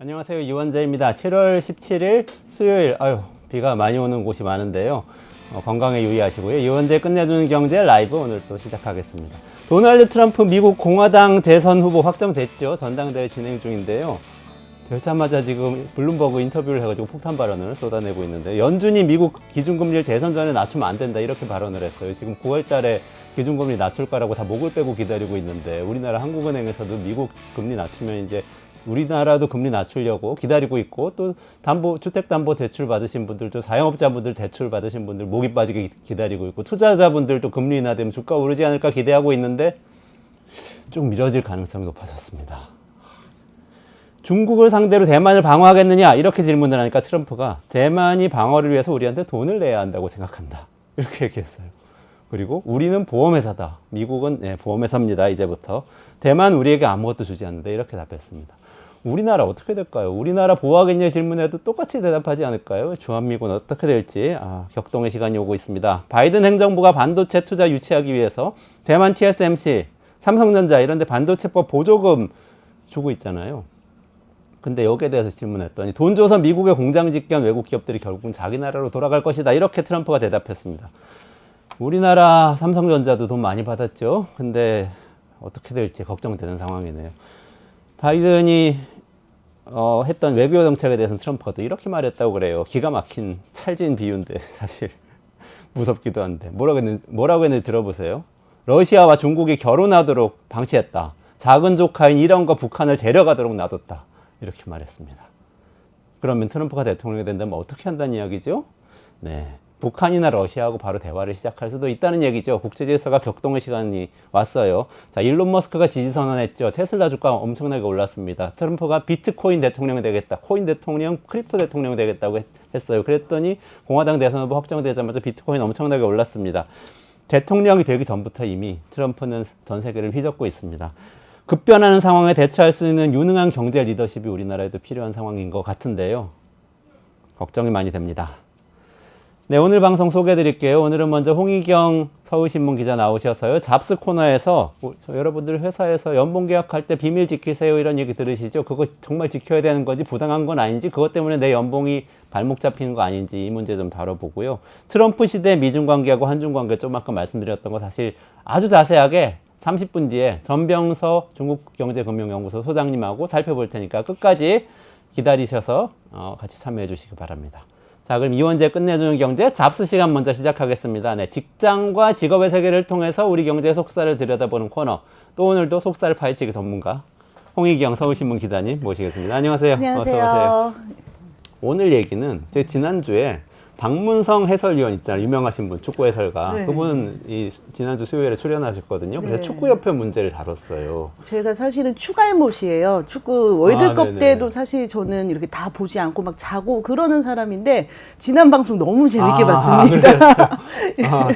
안녕하세요. 이원재입니다. 7월 17일 수요일, 비가 많이 오는 곳이 많은데요. 건강에 유의하시고요. 이원재 끝내주는 경제 라이브 오늘 또 시작하겠습니다. 도널드 트럼프 미국 공화당 대선 후보 확정됐죠. 전당대회 진행 중인데요. 되자마자 지금 블룸버그 인터뷰를 해가지고 폭탄 발언을 쏟아내고 있는데, 연준이 미국 기준금리를 대선 전에 낮추면 안 된다 이렇게 발언을 했어요. 지금 9월 달에 기준금리 낮출 거라고 다 목을 빼고 기다리고 있는데, 우리나라 한국은행에서도 미국 금리 낮추면 이제 우리나라도 금리 낮추려고 기다리고 있고, 또 주택담보대출 받으신 분들도, 자영업자분들 대출 받으신 분들 목이 빠지게 기다리고 있고, 투자자분들도 금리 인하되면 주가 오르지 않을까 기대하고 있는데 좀 미뤄질 가능성이 높아졌습니다. 중국을 상대로 대만을 방어하겠느냐 이렇게 질문을 하니까 트럼프가 대만이 방어를 위해서 우리한테 돈을 내야 한다고 생각한다 이렇게 얘기했어요. 그리고 우리는 보험회사다. 미국은 보험회사입니다. 이제부터. 대만 우리에게 아무것도 주지 않는데 이렇게 답했습니다. 우리나라 어떻게 될까요? 우리나라 보호하겠냐 질문에도 똑같이 대답하지 않을까요? 주한미군 어떻게 될지 격동의 시간이 오고 있습니다. 바이든 행정부가 반도체 투자 유치하기 위해서 대만 TSMC, 삼성전자 이런 데 반도체법 보조금 주고 있잖아요. 근데 여기에 대해서 질문했더니 돈 줘서 미국에 공장 짓기한 외국 기업들이 결국은 자기 나라로 돌아갈 것이다. 이렇게 트럼프가 대답했습니다. 우리나라 삼성전자도 돈 많이 받았죠. 근데 어떻게 될지 걱정되는 상황이네요. 바이든이 했던 외교 정책에 대해서는 트럼프가 또 이렇게 말했다고 그래요. 기가 막힌 찰진 비유인데 사실 무섭기도 한데 뭐라고 했는지 들어보세요. 러시아와 중국이 결혼하도록 방치했다. 작은 조카인 이란과 북한을 데려가도록 놔뒀다. 이렇게 말했습니다. 그러면 트럼프가 대통령이 된다면 어떻게 한다는 이야기죠? 네, 북한이나 러시아하고 바로 대화를 시작할 수도 있다는 얘기죠. 국제질서가 격동의 시간이 왔어요. 자, 일론 머스크가 지지선언했죠. 테슬라 주가 엄청나게 올랐습니다. 트럼프가 비트코인 대통령이 되겠다. 코인 대통령, 크립토 대통령이 되겠다고 했어요. 그랬더니 공화당 대선 후보 확정되자마자 비트코인 엄청나게 올랐습니다. 대통령이 되기 전부터 이미 트럼프는 전 세계를 휘젓고 있습니다. 급변하는 상황에 대처할 수 있는 유능한 경제 리더십이 우리나라에도 필요한 상황인 것 같은데요. 걱정이 많이 됩니다. 네, 오늘 방송 소개해 드릴게요. 오늘은 먼저 홍희경 서울신문 기자 나오셔서요. 잡스 코너에서 여러분들 회사에서 연봉 계약할 때 비밀 지키세요 이런 얘기 들으시죠? 그거 정말 지켜야 되는 건지 부당한 건 아닌지, 그것 때문에 내 연봉이 발목 잡히는 거 아닌지 이 문제 좀 다뤄보고요. 트럼프 시대 미중 관계하고 한중 관계 좀 아까 말씀드렸던 거 사실 아주 자세하게 30분 뒤에 전병서 중국경제금융연구소 소장님하고 살펴볼 테니까 끝까지 기다리셔서 같이 참여해 주시기 바랍니다. 자, 그럼 이원재 끝내주는 경제 잡스 시간 먼저 시작하겠습니다. 네, 직장과 직업의 세계를 통해서 우리 경제의 속살을 들여다보는 코너. 또 오늘도 속살 파헤치기 전문가 홍희경 서울신문 기자님 모시겠습니다. 안녕하세요. 안녕하세요. 어서 오세요. 오늘 얘기는 제가 지난주에 박문성 해설위원 있잖아요. 유명하신 분, 축구 해설가. 네. 그분 지난주 수요일에 출연하셨거든요. 그래서 네. 축구협회 문제를 다뤘어요. 제가 사실은 축알못이에요. 축구 월드컵 네네. 때도 사실 저는 이렇게 다 보지 않고 막 자고 그러는 사람인데 지난 방송 너무 재밌게 봤습니다.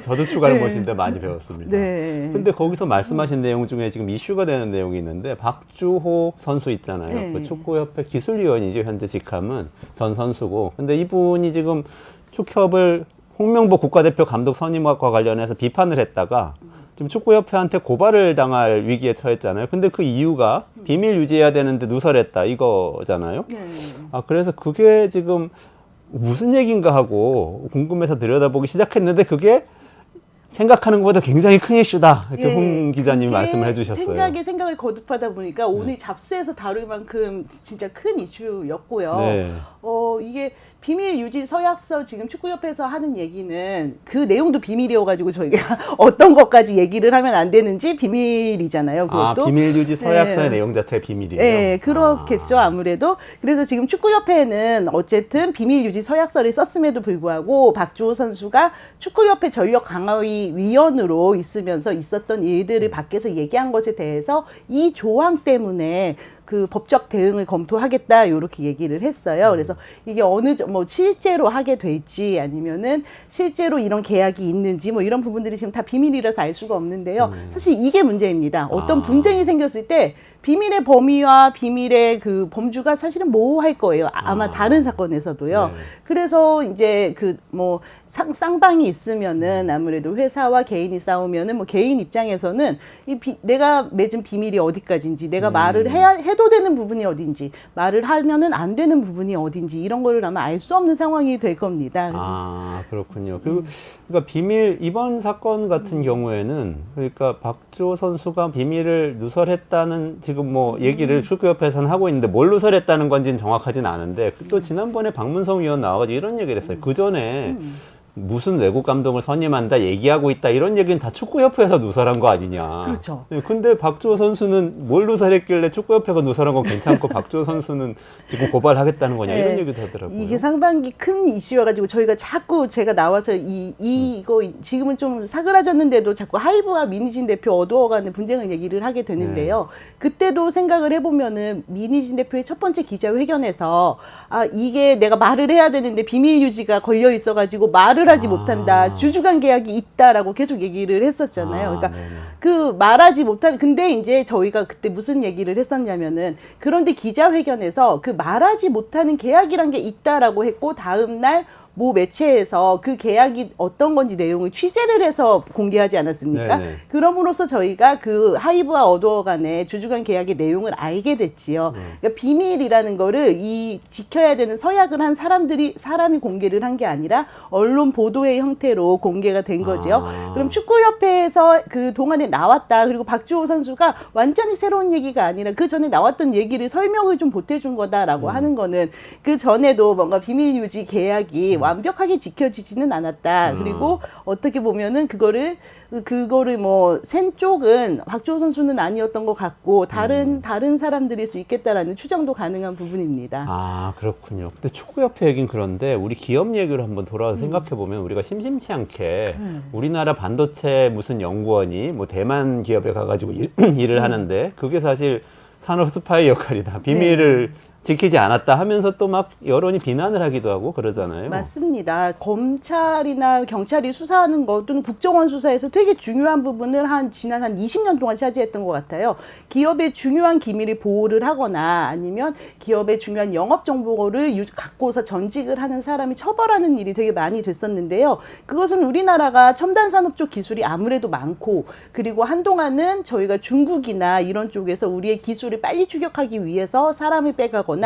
저도 축알못인데 많이 배웠습니다. 네. 근데 거기서 말씀하신 내용 중에 지금 이슈가 되는 내용이 있는데, 박주호 선수 있잖아요. 네. 그 축구협회 기술위원이죠. 현재 직함은 전 선수고. 근데 이분이 지금 축협을 홍명보 국가대표 감독 선임과 관련해서 비판을 했다가 지금 축구협회한테 고발을 당할 위기에 처했잖아요. 근데 그 이유가 비밀 유지해야 되는데 누설했다 이거잖아요. 네. 그래서 그게 지금 무슨 얘기인가 하고 궁금해서 들여다보기 시작했는데, 그게 생각하는 것보다 굉장히 큰 이슈다. 이렇게 홍 기자님이 말씀을 해주셨어요. 생각을 거듭하다 보니까 오늘 잡스에서 다룰 만큼 진짜 큰 이슈였고요. 네. 이게 비밀 유지 서약서 지금 축구협회에서 하는 얘기는 그 내용도 비밀이어가지고 저희가 어떤 것까지 얘기를 하면 안 되는지 비밀이잖아요. 그것도. 비밀 유지 서약서의 네. 내용 자체가 비밀이에요. 네, 그렇겠죠. 아무래도. 그래서 지금 축구협회는 어쨌든 비밀 유지 서약서를 썼음에도 불구하고 박주호 선수가 축구협회 전력 강화위 위원으로 있으면서 있었던 일들을 밖에서 얘기한 것에 대해서 이 조항 때문에 그 법적 대응을 검토하겠다 이렇게 얘기를 했어요. 그래서 이게 실제로 하게 될지 아니면은 실제로 이런 계약이 있는지 이런 부분들이 지금 다 비밀이라서 알 수가 없는데요. 사실 이게 문제입니다. 어떤 분쟁이 생겼을 때 비밀의 범위와 비밀의 그 범주가 사실은 모호할 거예요. 아마 다른 사건에서도요. 네. 그래서 이제 그 뭐 쌍방이 있으면은 아무래도 회사와 개인이 싸우면은 뭐 개인 입장에서는 내가 맺은 비밀이 어디까지인지, 내가 말을 해도 되는 부분이 어딘지, 말을 하면은 안 되는 부분이 어딘지 이런 거를 아마 알 수 없는 상황이 될 겁니다. 그래서 아, 그렇군요. 그러니까 비밀 이번 사건 같은 경우에는 그러니까 박주호 선수가 비밀을 누설했다는 지금 뭐 얘기를 축구협회에서는 하고 있는데 뭘 누설했다는 건지는 정확하진 않은데 또 지난번에 박문성 위원 나와가지고 이런 얘기를 했어요. 그 전에 무슨 외국 감독을 선임한다 얘기하고 있다 이런 얘기는 다 축구협회에서 누설한 거 아니냐. 그렇죠. 네, 근데 박주호 선수는 뭘 누설했길래 축구협회가 누설한 건 괜찮고 박주호 선수는 지금 고발하겠다는 거냐 이런 네. 얘기도 하더라고요. 이게 상반기 큰 이슈여가지고 저희가 자꾸 제가 나와서 이거 지금은 좀 사그라졌는데도 자꾸 하이브와 민희진 대표 어두워가는 분쟁을 얘기를 하게 되는데요. 그때도 생각을 해보면은 민희진 대표의 첫 번째 기자회견에서 이게 내가 말을 해야 되는데 비밀 유지가 걸려 있어가지고 말을 하지 못한다. 주주간 계약이 있다라고 계속 얘기를 했었잖아요. 그러니까 네네. 그 말하지 못한 근데 이제 저희가 그때 무슨 얘기를 했었냐면은 그런데 기자회견에서 그 말하지 못하는 계약이란 게 있다라고 했고 다음 날 모 매체에서 그 계약이 어떤 건지 내용을 취재를 해서 공개하지 않았습니까? 네네. 그럼으로써 저희가 그 하이브와 어두워 간의 주주간 계약의 내용을 알게 됐지요. 그러니까 비밀이라는 거를 이 지켜야 되는 서약을 한 사람이 공개를 한 게 아니라 언론 보도의 형태로 공개가 된 거죠. 그럼 축구협회에서 그 동안에 나왔다. 그리고 박주호 선수가 완전히 새로운 얘기가 아니라 그 전에 나왔던 얘기를 설명을 좀 보태준 거다라고 하는 거는 그 전에도 뭔가 비밀 유지 계약이 완벽하게 지켜지지는 않았다. 그리고 어떻게 보면은 그거를 뭐 센 쪽은 박주호 선수는 아니었던 것 같고 다른 사람들일 수 있겠다라는 추정도 가능한 부분입니다. 아, 그렇군요. 근데 축구협회 얘기는 그런데 우리 기업 얘기를 한번 돌아와서 생각해 보면 우리가 심심치 않게 우리나라 반도체 무슨 연구원이 뭐 대만 기업에 가가지고 일을 하는데 그게 사실 산업 스파이 역할이다. 비밀을 지키지 않았다 하면서 또 막 여론이 비난을 하기도 하고 그러잖아요. 맞습니다. 검찰이나 경찰이 수사하는 것 또는 국정원 수사에서 되게 중요한 부분을 지난 한 20년 동안 차지했던 것 같아요. 기업의 중요한 기밀을 보호를 하거나 아니면 기업의 중요한 영업 정보를 갖고서 전직을 하는 사람이 처벌하는 일이 되게 많이 됐었는데요. 그것은 우리나라가 첨단 산업 쪽 기술이 아무래도 많고 그리고 한동안은 저희가 중국이나 이런 쪽에서 우리의 기술을 빨리 추격하기 위해서 사람을 빼가거나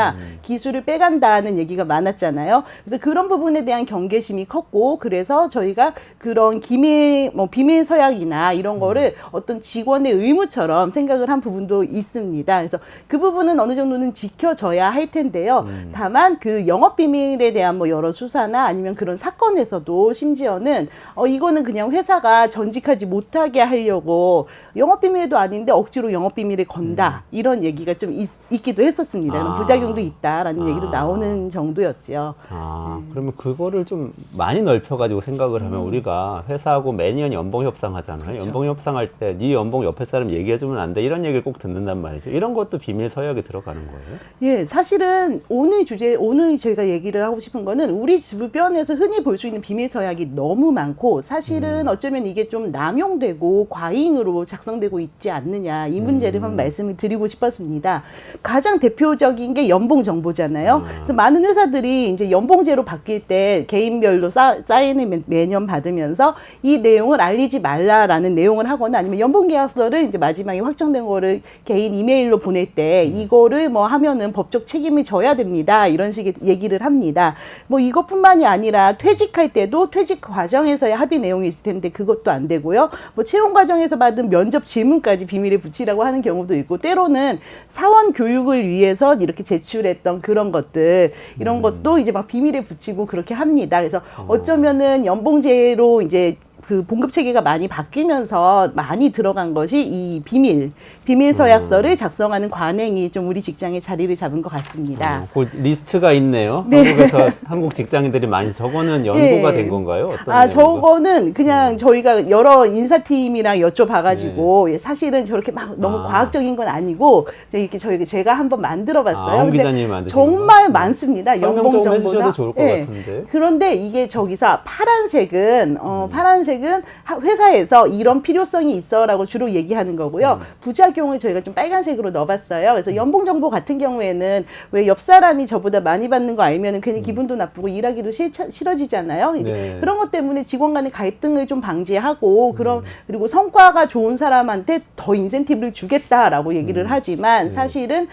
기술을 빼간다는 얘기가 많았잖아요. 그래서 그런 부분에 대한 경계심이 컸고 그래서 저희가 그런 비밀 서약이나 이런 거를 어떤 직원의 의무처럼 생각을 한 부분도 있습니다. 그래서 그 부분은 어느 정도는 지켜져야 할 텐데요. 다만 그 영업 비밀에 대한 뭐 여러 수사나 아니면 그런 사건에서도 심지어는 이거는 그냥 회사가 전직하지 못하게 하려고 영업 비밀도 아닌데 억지로 영업 비밀을 건다 이런 얘기가 좀 있기도 했었습니다. 그런 부작용도 있다라는 얘기도 나오는 정도였죠. 그러면 그거를 좀 많이 넓혀가지고 생각을 하면 우리가 회사하고 매년 연봉 협상하잖아요. 그렇죠. 연봉 협상할 때 네 연봉 옆에 사람 얘기해주면 안 돼. 이런 얘기를 꼭 듣는단 말이죠. 이런 것도 비밀 서약에 들어가는 거예요? 예, 사실은 오늘 저희가 얘기를 하고 싶은 거는 우리 주변에서 흔히 볼 수 있는 비밀 서약이 너무 많고 사실은 어쩌면 이게 좀 남용되고 과잉으로 작성되고 있지 않느냐 이 문제를 한번 말씀을 드리고 싶었습니다. 가장 대표적인 게 연봉 정보잖아요. 그래서 많은 회사들이 이제 연봉제로 바뀔 때 개인별로 사인을 매년 받으면서 이 내용을 알리지 말라라는 내용을 하거나 아니면 연봉 계약서를 이제 마지막에 확정된 거를 개인 이메일로 보낼 때 이거를 뭐 하면은 법적 책임을 져야 됩니다. 이런 식의 얘기를 합니다. 뭐 이것뿐만이 아니라 퇴직할 때도 퇴직 과정에서의 합의 내용이 있을 텐데 그것도 안 되고요. 뭐 채용 과정에서 받은 면접 질문까지 비밀에 붙이라고 하는 경우도 있고 때로는 사원 교육을 위해서 이렇게 제출했던 그런 것들 이런 것도 이제 막 비밀에 붙이고 그렇게 합니다. 그래서 어쩌면은 연봉제로 이제 그 봉급 체계가 많이 바뀌면서 많이 들어간 것이 이 비밀 서약서를 작성하는 관행이 좀 우리 직장에 자리를 잡은 것 같습니다. 그 리스트가 있네요. 네. 한국에서 한국 직장인들이 많이 저거는 연구가 된 건가요? 어떤 연구가? 저거는 그냥 저희가 여러 인사팀이랑 여쭤봐가지고 사실은 저렇게 막 너무 과학적인 건 아니고 이렇게 제가 한번 만들어봤어요. 홍 기자님이 만드신 정말 많습니다. 설명 연봉 좀 정보나. 해주셔도 좋을 것 같은데. 그런데 이게 저기서 파란색은 검은색은 회사에서 이런 필요성이 있어라고 주로 얘기하는 거고요. 부작용을 저희가 좀 빨간색으로 넣어봤어요. 그래서 연봉 정보 같은 경우에는 왜 옆 사람이 저보다 많이 받는 거 알면은 괜히 기분도 나쁘고 일하기도 싫어지잖아요. 네. 그런 것 때문에 직원 간의 갈등을 좀 방지하고 그리고 성과가 좋은 사람한테 더 인센티브를 주겠다라고 얘기를 하지만 사실은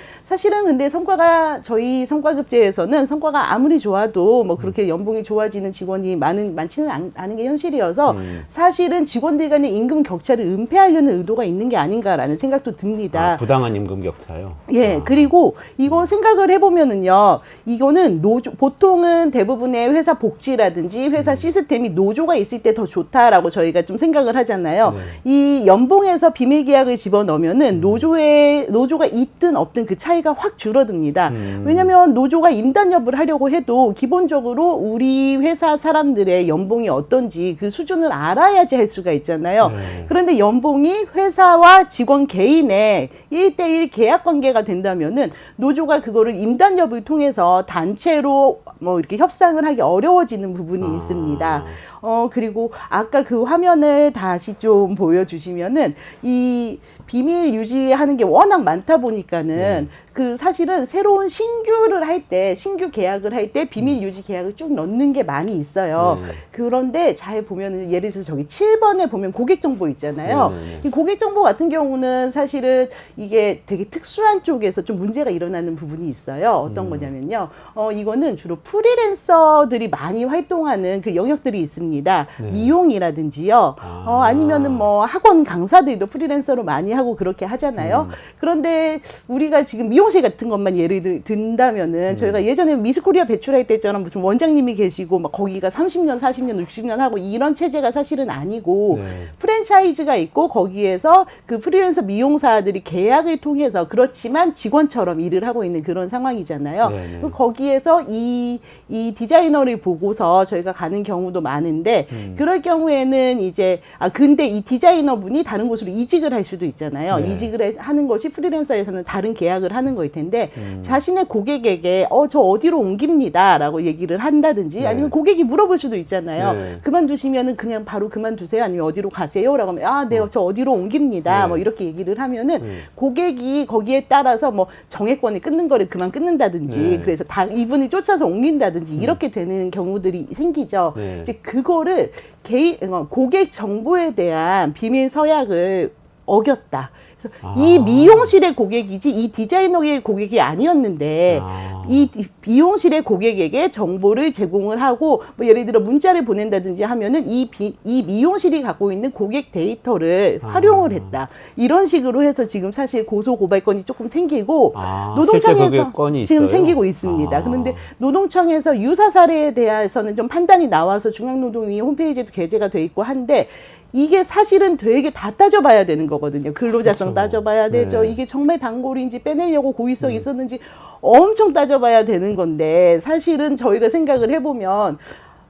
근데 성과가 저희 성과급제에서는 성과가 아무리 좋아도 뭐 그렇게 연봉이 좋아지는 직원이 많지는 않은 게 현실이어서 사실은 직원들 간의 임금 격차를 은폐하려는 의도가 있는 게 아닌가라는 생각도 듭니다. 부당한 임금 격차요. 예, 그리고 이거 생각을 해보면은요, 이거는 보통은 대부분의 회사 복지라든지 회사 시스템이 노조가 있을 때 더 좋다라고 저희가 좀 생각을 하잖아요. 이 연봉에서 비밀 계약을 집어넣으면은 노조가 있든 없든 그 차이가 확 줄어듭니다. 왜냐면 노조가 임단협을 하려고 해도 기본적으로 우리 회사 사람들의 연봉이 어떤지 그 수준을 알아야지 할 수가 있잖아요. 그런데 연봉이 회사와 직원 개인의 1대1 계약 관계가 된다면은 노조가 그거를 임단협을 통해서 단체로 뭐 이렇게 협상을 하기 어려워지는 부분이 있습니다. 그리고 아까 그 화면을 다시 좀 보여주시면은 이 비밀 유지하는 게 워낙 많다 보니까는 그 사실은 새로운 신규 계약을 할 때 비밀 유지 계약을 쭉 넣는 게 많이 있어요. 그런데 잘 보면은 예를 들어서 저기 7번에 보면 고객 정보 있잖아요. 이 고객 정보 같은 경우는 사실은 이게 되게 특수한 쪽에서 좀 문제가 일어나는 부분이 있어요. 어떤 거냐면요. 이거는 주로 프리랜서들이 많이 활동하는 그 영역들이 있습니다. 미용이라든지요. 아니면은 뭐 학원 강사들도 프리랜서로 많이 하고 그렇게 하잖아요. 그런데 우리가 지금 미용실 같은 것만 예를 든다면은 저희가 예전에 미스코리아 배출할 때처럼 무슨 원장님이 계시고 막 거기가 30년, 40년, 60년 하고 이런 체제가 사실은 아니고 프랜차이즈가 있고 거기에서 그 프리랜서 미용사들이 계약을 통해서 그렇지만 직원처럼 일을 하고 있는 그런 상황이잖아요. 거기에서 이 디자이너를 보고서 저희가 가는 경우도 많은데 그럴 경우에는 이제 근데 이 디자이너 분이 다른 곳으로 이직을 할 수도 있잖아요. 이직을 하는 것이 프리랜서에서는 다른 계약을 하는 거일 텐데 자신의 고객에게 저 어디로 옮깁니다라고 얘기를 한다든지 아니면 고객이 물어볼 수도 있잖아요. 그만두시면은 그냥 바로 그만두세요. 아니면 어디로 가세요라고 하면 네, 저 어디로 옮깁니다. 뭐 이렇게 얘기를 하면은 고객이 거기에 따라서 뭐 정액권이 끊는 거를 그만 끊는다든지 그래서 이분이 쫓아서 옮긴다든지 이렇게 되는 경우들이 생기죠. 이제 그거를 고객 정보에 대한 비밀 서약을 어겼다. 그래서 이 미용실의 고객이지 이 디자이너의 고객이 아니었는데 이 미용실의 고객에게 정보를 제공을 하고 뭐 예를 들어 문자를 보낸다든지 하면은 이 미용실이 갖고 있는 고객 데이터를 활용을 했다. 이런 식으로 해서 지금 사실 고소 고발건이 조금 생기고 노동청에서 지금 생기고 있습니다. 그런데 노동청에서 유사 사례에 대해서는 좀 판단이 나와서 중앙노동위 홈페이지에도 게재가 돼 있고 한데 이게 사실은 되게 다 따져봐야 되는 거거든요. 근로자성 따져봐야 되죠. 이게 정말 단골인지 빼내려고 고의성이 있었는지 엄청 따져봐야 되는 건데 사실은 저희가 생각을 해보면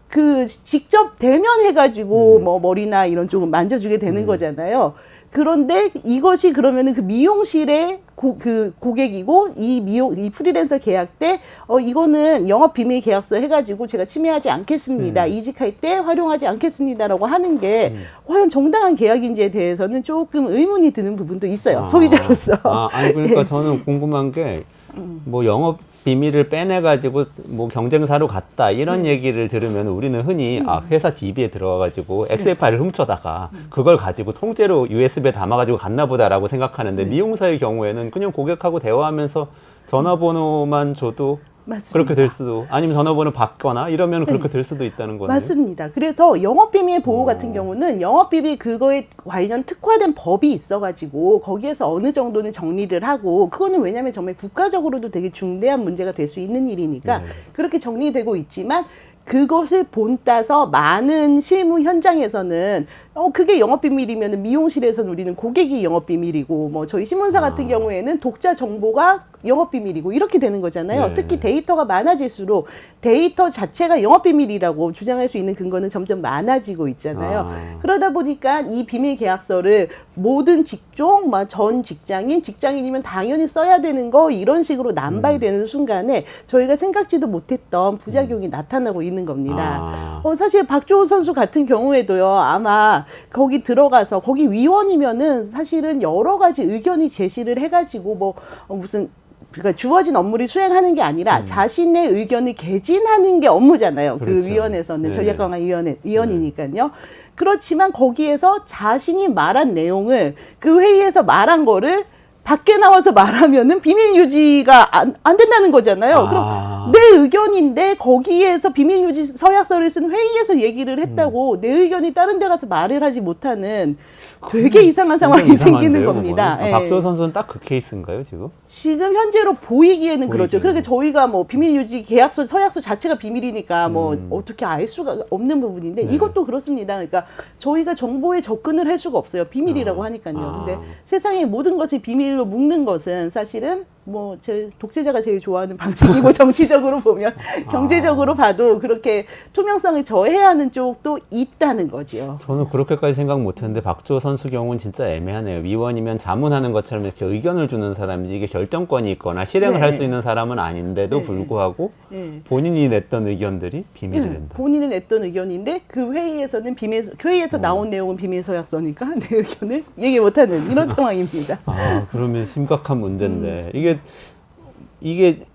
그 직접 대면해가지고 뭐 머리나 이런 쪽은 만져주게 되는 거잖아요. 그런데 이것이 그러면은 그 미용실의 그 고객이고 이 프리랜서 계약 때 이거는 영업 비밀 계약서 해가지고 제가 침해하지 않겠습니다. 이직할 때 활용하지 않겠습니다라고 하는 게 과연 정당한 계약인지에 대해서는 조금 의문이 드는 부분도 있어요. 소비자로서. 아니 그러니까 저는 궁금한 게 뭐 영업 비밀을 빼내가지고 뭐 경쟁사로 갔다 이런 얘기를 들으면 우리는 흔히 회사 DB에 들어가가지고 엑셀 파일을 훔쳐다가 그걸 가지고 통째로 USB에 담아가지고 갔나 보다라고 생각하는데 미용사의 경우에는 그냥 고객하고 대화하면서 전화번호만 줘도 맞습니다. 그렇게 될 수도 아니면 전화번호 받거나 이러면 그렇게 될 수도 있다는 거네요. 맞습니다. 그래서 영업비밀 보호 같은 경우는 영업비밀 그거에 관련 특화된 법이 있어가지고 거기에서 어느 정도는 정리를 하고 그거는 왜냐하면 정말 국가적으로도 되게 중대한 문제가 될 수 있는 일이니까 그렇게 정리되고 있지만 그것을 본따서 많은 실무 현장에서는 그게 영업비밀이면 미용실에서는 우리는 고객이 영업비밀이고 뭐 저희 신문사 같은 경우에는 독자 정보가 영업비밀이고 이렇게 되는 거잖아요. 네. 특히 데이터가 많아질수록 데이터 자체가 영업비밀이라고 주장할 수 있는 근거는 점점 많아지고 있잖아요. 그러다 보니까 이 비밀 계약서를 모든 직종, 전 직장인이면 당연히 써야 되는 거 이런 식으로 남발되는 순간에 저희가 생각지도 못했던 부작용이 나타나고 있는 겁니다. 사실 박주호 선수 같은 경우에도요. 아마 거기 들어가서 거기 위원이면은 사실은 여러 가지 의견이 제시를 해가지고 그러니까 주어진 업무를 수행하는 게 아니라 자신의 의견을 개진하는 게 업무잖아요. 그렇죠. 그 위원회에서는 네네. 전략강화위원이니까요. 그렇지만 거기에서 자신이 말한 내용을 그 회의에서 말한 거를 밖에 나와서 말하면은 비밀 유지가 안 된다는 거잖아요. 그럼 내 의견인데 거기에서 비밀 유지 서약서를 쓴 회의에서 얘기를 했다고 내 의견이 다른 데 가서 말을 하지 못하는 되게 이상한 상황이 생기는 겁니다. 예. 박주호 선수는 딱 그 케이스인가요, 지금? 지금 현재로 보이기에는 그렇죠. 보이기에는. 그러니까 저희가 뭐 비밀 유지 계약서 서약서 자체가 비밀이니까 뭐 어떻게 알 수가 없는 부분인데 이것도 그렇습니다. 그러니까 저희가 정보에 접근을 할 수가 없어요. 비밀이라고 하니까요. 근데 세상의 모든 것을 비밀로 묶는 것은 사실은 제 독재자가 제일 좋아하는 방식이고 정치적으로 보면 경제적으로 봐도 그렇게 투명성을 저해야 하는 쪽도 있다는 거죠. 저는 그렇게까지 생각 못했는데 박주호 선수 경우는 진짜 애매하네요. 위원이면 자문하는 것처럼 이렇게 의견을 주는 사람이지 이게 결정권이 있거나 실행을 네. 할 수 있는 사람은 아닌데도 네. 불구하고 네. 본인이 냈던 의견들이 비밀이 된다. 본인은 냈던 의견인데 그 회의에서는 회의에서 나온 내용은 비밀 서약서니까 내 의견을 얘기 못하는 이런 상황입니다. 그러면 심각한 문제인데 이게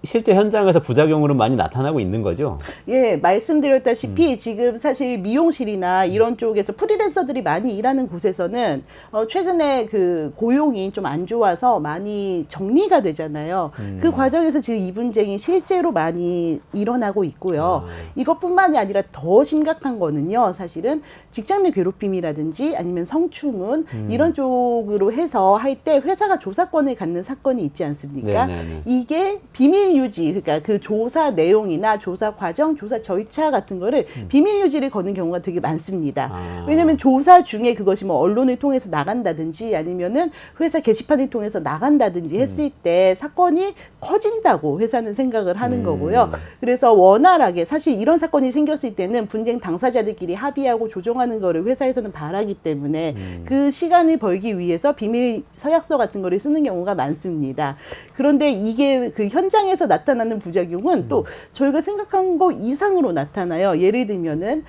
실제 현장에서 부작용으로 많이 나타나고 있는 거죠? 예, 말씀드렸다시피 지금 사실 미용실이나 이런 쪽에서 프리랜서들이 많이 일하는 곳에서는 최근에 그 고용이 좀 안 좋아서 많이 정리가 되잖아요. 그 과정에서 지금 이 분쟁이 실제로 많이 일어나고 있고요. 이것뿐만이 아니라 더 심각한 거는요. 사실은 직장 내 괴롭힘이라든지 아니면 성추문 이런 쪽으로 해서 할 때 회사가 조사권을 갖는 사건이 있지 않습니까? 네네네. 이게 비밀 유지, 그러니까 그 조사 내용이나 조사 과정, 조사 절차 같은 거를 비밀 유지를 거는 경우가 되게 많습니다. 왜냐하면 조사 중에 그것이 언론을 통해서 나간다든지 아니면은 회사 게시판을 통해서 나간다든지 했을 때 사건이 커진다고 회사는 생각을 하는 거고요. 그래서 원활하게 사실 이런 사건이 생겼을 때는 분쟁 당사자들끼리 합의하고 조정하는 거를 회사에서는 바라기 때문에 그 시간을 벌기 위해서 비밀 서약서 같은 거를 쓰는 경우가 많습니다. 그런데 이게 그 현장에서 나타나는 부작용은 또 저희가 생각한 거 이상으로 나타나요. 예를 들면은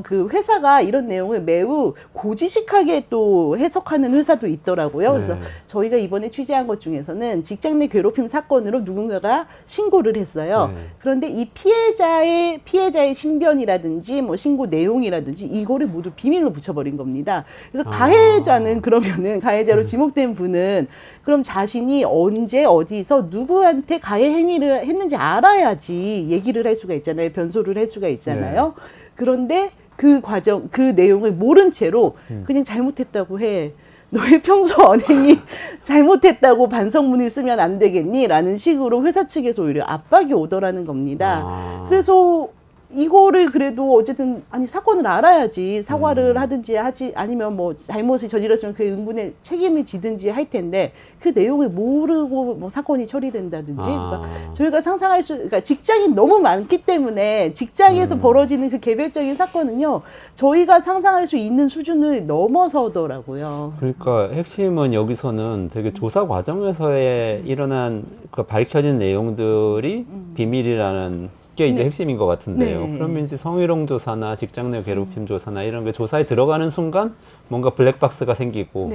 그 회사가 이런 내용을 매우 고지식하게 또 해석하는 회사도 있더라고요. 그래서 저희가 이번에 취재한 것 중에서는 직장 내 괴롭힘 사건으로 누군가가 신고를 했어요. 그런데 이 피해자의 신변이라든지 신고 내용이라든지 이거를 모두 비밀로 붙여버린 겁니다. 그래서 가해자는 그러면은 가해자로 지목된 분은 그럼 자신이 언제 어디서 누구한테 가해 행위를 했는지 알아야지 얘기를 할 수가 있잖아요. 변소를 할 수가 있잖아요. 그런데 그 과정, 그 내용을 모른 채로 그냥 잘못했다고 해. 너의 평소 언행이 잘못했다고 반성문을 쓰면 안 되겠니? 라는 식으로 회사 측에서 오히려 압박이 오더라는 겁니다. 그래서 이거를 그래도 어쨌든 사건을 알아야지 사과를 하든지 하지 아니면 잘못을 저질렀으면 그 응분의 책임을 지든지 할 텐데 그 내용을 모르고 사건이 처리된다든지 그러니까 저희가 그러니까 직장이 너무 많기 때문에 직장에서 벌어지는 그 개별적인 사건은요 저희가 상상할 수 있는 수준을 넘어서더라고요. 그러니까 핵심은 여기서는 되게 조사 과정에서의 일어난 밝혀진 내용들이 비밀이라는 게 이제 핵심인 것 같은데요. 그러면 이제 성희롱 조사나 직장 내 괴롭힘 조사나 이런 게 조사에 들어가는 순간 뭔가 블랙박스가 생기고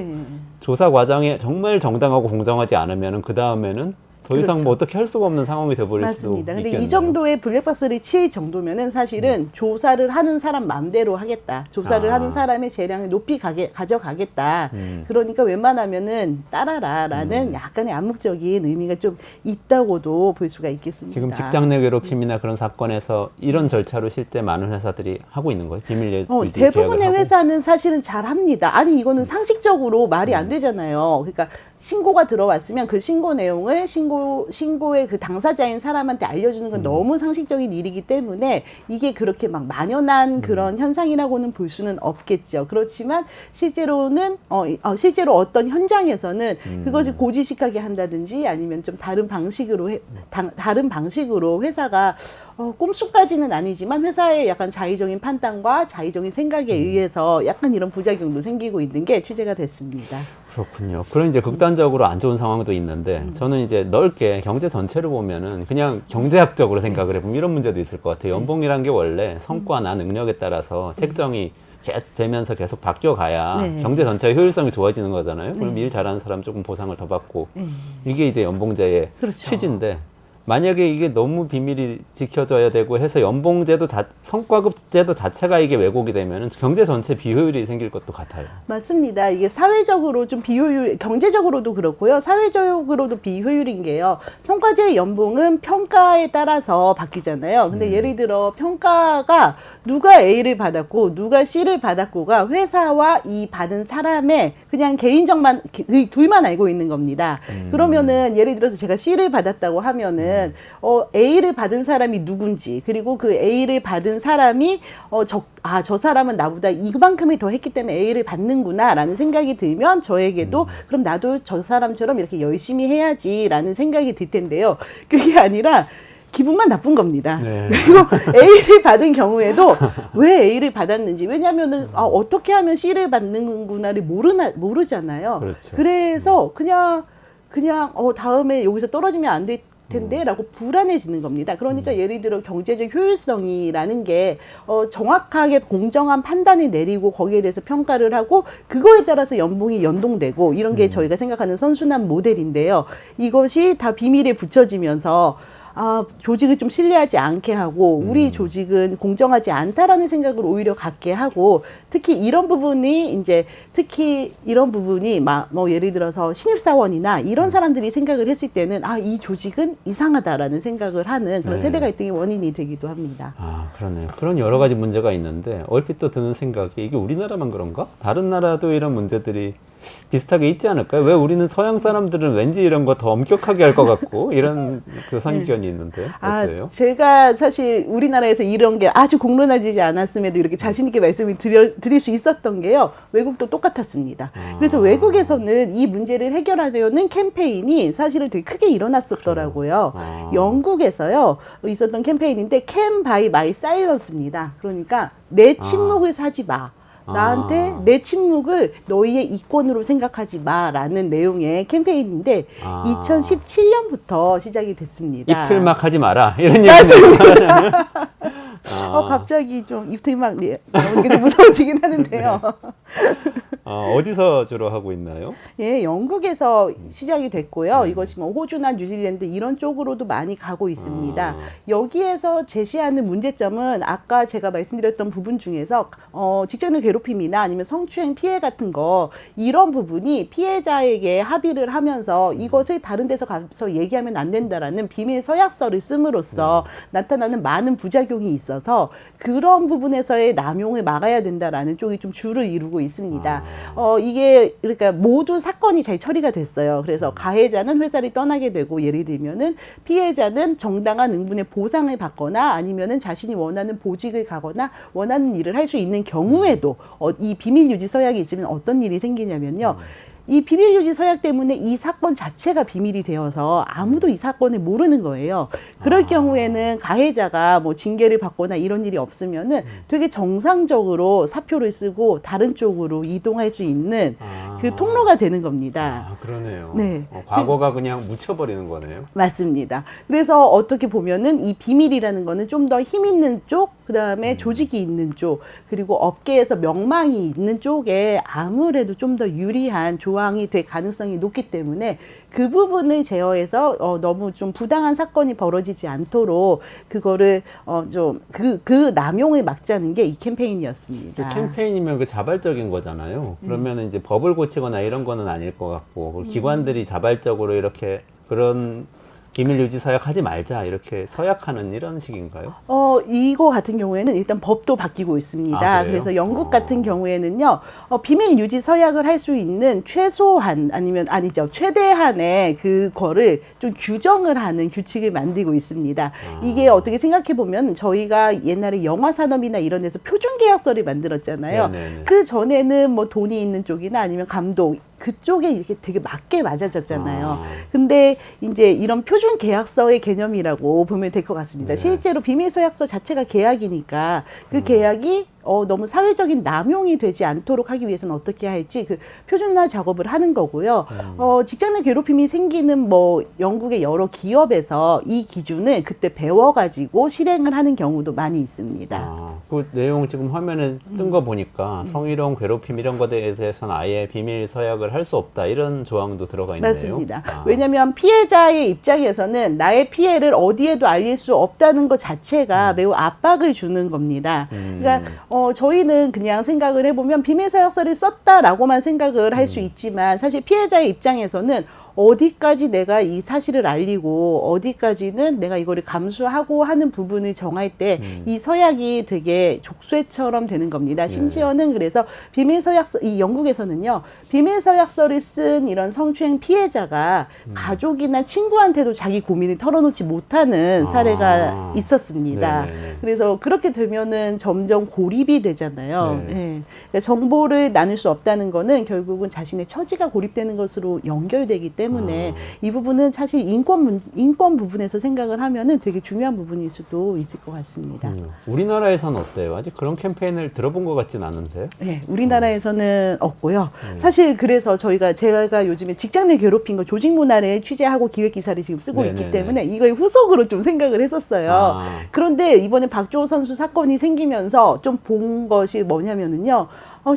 조사 과정에 정말 정당하고 공정하지 않으면 그 다음에는 더 이상 어떻게 할 수가 없는 상황이 돼버릴 수도 맞습니다. 근데 있겠네요. 이 정도의 블랙박스를 칠 정도면은 사실은 조사를 하는 사람 맘대로 하겠다. 조사를 하는 사람의 재량을 높이 가져가겠다. 그러니까 웬만하면은 따라라라는 약간의 암묵적인 의미가 좀 있다고도 볼 수가 있겠습니다. 지금 직장 내 괴롭힘이나 그런 사건에서 이런 절차로 실제 많은 회사들이 하고 있는 거예요? 비밀 유지 대부분의 계약을 회사는 사실은 잘 합니다. 이거는 상식적으로 말이 안 되잖아요. 그러니까 신고가 들어왔으면 그 신고 내용을 신고 신고의 그 당사자인 사람한테 알려주는 건 너무 상식적인 일이기 때문에 이게 그렇게 막 만연한 그런 현상이라고는 볼 수는 없겠죠. 그렇지만 실제로는 실제로 어떤 현장에서는 그것이 고지식하게 한다든지 아니면 좀 다른 방식으로 다른 방식으로 회사가 꼼수까지는 아니지만 회사의 약간 자의적인 판단과 자의적인 생각에 의해서 약간 이런 부작용도 생기고 있는 게 취재가 됐습니다. 그렇군요. 그런 이제 극단적으로 안 좋은 상황도 있는데 저는 이제 넓게 경제 전체를 보면은 그냥 경제학적으로 생각을 해보면 이런 문제도 있을 것 같아요. 연봉이란 게 원래 성과나 능력에 따라서 책정이 계속 되면서 계속 바뀌어 가야 네. 경제 전체의 효율성이 좋아지는 거잖아요. 그럼 일 잘하는 사람 조금 보상을 더 받고 이게 이제 연봉제의 그렇죠. 취지인데 만약에 이게 너무 비밀이 지켜져야 되고 해서 연봉제도 성과급제도 자체가 이게 왜곡이 되면은 경제 전체 비효율이 생길 것도 같아요. 맞습니다. 이게 사회적으로 좀 비효율, 경제적으로도 그렇고요. 사회적으로도 비효율인 게요. 성과제의 연봉은 평가에 따라서 바뀌잖아요. 근데 예를 들어 평가가 누가 A를 받았고 누가 C를 받았고가 회사와 이 받은 사람의 그냥 개인적만 그 둘만 알고 있는 겁니다. 그러면은 예를 들어서 제가 C를 받았다고 하면은 A를 받은 사람이 누군지 그리고 그 A를 받은 사람이 저 사람은 나보다 이만큼이 더 했기 때문에 A를 받는구나라는 생각이 들면 저에게도 그럼 나도 저 사람처럼 이렇게 열심히 해야지라는 생각이 들 텐데요. 그게 아니라 기분만 나쁜 겁니다. 네. 그리고 A를 받은 경우에도 왜 A를 받았는지 왜냐하면은 어떻게 하면 C를 받는구나를 모르잖아요. 그렇죠. 그래서 그냥 다음에 여기서 떨어지면 안 될 텐데 라고 불안해지는 겁니다. 그러니까 예를 들어 경제적 효율성이라는 게 정확하게 공정한 판단을 내리고 거기에 대해서 평가를 하고 그거에 따라서 연봉이 연동되고 이런 게 저희가 생각하는 선순환 모델인데요. 이것이 다 비밀에 붙여지면서 조직을 좀 신뢰하지 않게 하고 우리 조직은 공정하지 않다라는 생각을 오히려 갖게 하고 특히 이런 부분이 뭐 예를 들어서 신입사원이나 이런 사람들이 생각을 했을 때는 이 조직은 이상하다라는 생각을 하는 그런 네. 세대 갈등의 원인이 되기도 합니다. 그러네요. 그런 여러 가지 문제가 있는데 얼핏 또 드는 생각이 이게 우리나라만 그런가? 다른 나라도 이런 문제들이 비슷하게 있지 않을까요? 왜 우리는 서양 사람들은 왠지 이런 거 더 엄격하게 할 것 같고 이런 그 선입견이 있는데 어때요? 제가 사실 우리나라에서 이런 게 아주 공론화되지 않았음에도 이렇게 자신 있게 말씀을 드릴 수 있었던 게요. 외국도 똑같았습니다. 그래서 외국에서는 이 문제를 해결하려는 캠페인이 사실은 되게 크게 일어났었더라고요. 영국에서요 있었던 캠페인인데 Can buy my silence입니다. 그러니까 내 침묵을 사지 마. 나한테 내 침묵을 너희의 이권으로 생각하지 마라는 내용의 캠페인인데 2017년부터 시작이 됐습니다. 입틀막 하지 마라 이런 얘기. 맞습니다. 갑자기 좀 입틀막 나오는 게 좀 무서워지긴 하는데요. 어디서 주로 하고 있나요? 예, 영국에서 시작이 됐고요. 이것이 뭐 호주나 뉴질랜드 이런 쪽으로도 많이 가고 있습니다. 여기에서 제시하는 문제점은 아까 제가 말씀드렸던 부분 중에서 직장 내 괴롭힘이나 아니면 성추행 피해 같은 거 이런 부분이 피해자에게 합의를 하면서 이것을 다른 데서 가서 얘기하면 안 된다라는 비밀 서약서를 씀으로써 나타나는 많은 부작용이 있어서 그런 부분에서의 남용을 막아야 된다라는 쪽이 좀 주를 이루고 있습니다. 이게 그러니까 모두 사건이 잘 처리가 됐어요. 그래서 가해자는 회사를 떠나게 되고 예를 들면은 피해자는 정당한 응분의 보상을 받거나 아니면은 자신이 원하는 보직을 가거나 원하는 일을 할 수 있는 경우에도 이 비밀 유지 서약이 있으면 어떤 일이 생기냐면요. 이 비밀 유지 서약 때문에 이 사건 자체가 비밀이 되어서 아무도 이 사건을 모르는 거예요. 그럴 경우에는 가해자가 뭐 징계를 받거나 이런 일이 없으면은 되게 정상적으로 사표를 쓰고 다른 쪽으로 이동할 수 있는 그 통로가 되는 겁니다. 그러네요. 네. 과거가 그냥 묻혀버리는 거네요. 맞습니다. 그래서 어떻게 보면은 이 비밀이라는 거는 좀 더 힘 있는 쪽, 그 다음에 조직이 있는 쪽, 그리고 업계에서 명망이 있는 쪽에 아무래도 좀 더 유리한 조항이 될 가능성이 높기 때문에 그 부분을 제어해서 너무 좀 부당한 사건이 벌어지지 않도록 그거를 그 남용을 막자는 게 이 캠페인이었습니다. 캠페인이면 그 자발적인 거잖아요. 그러면 이제 법을 고치거나 이런 거는 아닐 것 같고 기관들이 자발적으로 이렇게 그런 비밀 유지 서약하지 말자 이렇게 서약하는 이런 식인가요? 이거 같은 경우에는 일단 법도 바뀌고 있습니다. 아, 그래요? 그래서 영국 같은 경우에는요, 비밀 유지 서약을 할 수 있는 최소한 아니죠 최대한의 그거를 좀 규정을 하는 규칙을 만들고 있습니다. 이게 어떻게 생각해 보면 저희가 옛날에 영화 산업이나 이런 데서 표준 계약서를 만들었잖아요. 네네네. 그 전에는 뭐 돈이 있는 쪽이나 아니면 감독 그쪽에 이렇게 되게 맞게 맞아졌잖아요. 근데 이제 이런 표준 계약서의 개념이라고 보면 될 것 같습니다. 네. 실제로 비밀서약서 자체가 계약이니까 그 계약이 너무 사회적인 남용이 되지 않도록 하기 위해서는 어떻게 할지 그 표준화 작업을 하는 거고요. 직장 내 괴롭힘이 생기는 뭐 영국의 여러 기업에서 이 기준을 그때 배워가지고 실행을 하는 경우도 많이 있습니다. 그 내용 지금 화면에 뜬 거 보니까 성희롱, 괴롭힘 이런 것에 대해서는 아예 비밀 서약을 할 수 없다 이런 조항도 들어가 있네요. 맞습니다. 왜냐하면 피해자의 입장에서는 나의 피해를 어디에도 알릴 수 없다는 것 자체가 매우 압박을 주는 겁니다. 그러니까 저희는 그냥 생각을 해보면 비밀서약서를 썼다라고만 생각을 할 수 있지만 사실 피해자의 입장에서는 어디까지 내가 이 사실을 알리고 어디까지는 내가 이거를 감수하고 하는 부분을 정할 때 이 서약이 되게 족쇄처럼 되는 겁니다. 심지어는 그래서 비밀서약서, 이 영국에서는요, 비밀서약서를 쓴 이런 성추행 피해자가 가족이나 친구한테도 자기 고민을 털어놓지 못하는 사례가 있었습니다. 네네네. 그래서 그렇게 되면은 점점 고립이 되잖아요. 네. 네. 그러니까 정보를 나눌 수 없다는 거는 결국은 자신의 처지가 고립되는 것으로 연결되기 때문에 이 부분은 사실 인권 부분에서 생각을 하면은 되게 중요한 부분일 수도 있을 것 같습니다. 우리나라에서는 어때요? 아직 그런 캠페인을 들어본 것 같진 않은데. 네, 우리나라에서는 없고요. 사실 그래서 제가 요즘에 직장 내 괴롭힌 거 조직 문화를 취재하고 기획 기사를 지금 쓰고 있기 네네네. 때문에 이거의 후속으로 좀 생각을 했었어요. 그런데 이번에 박주호 선수 사건이 생기면서 좀 본 것이 뭐냐면은요.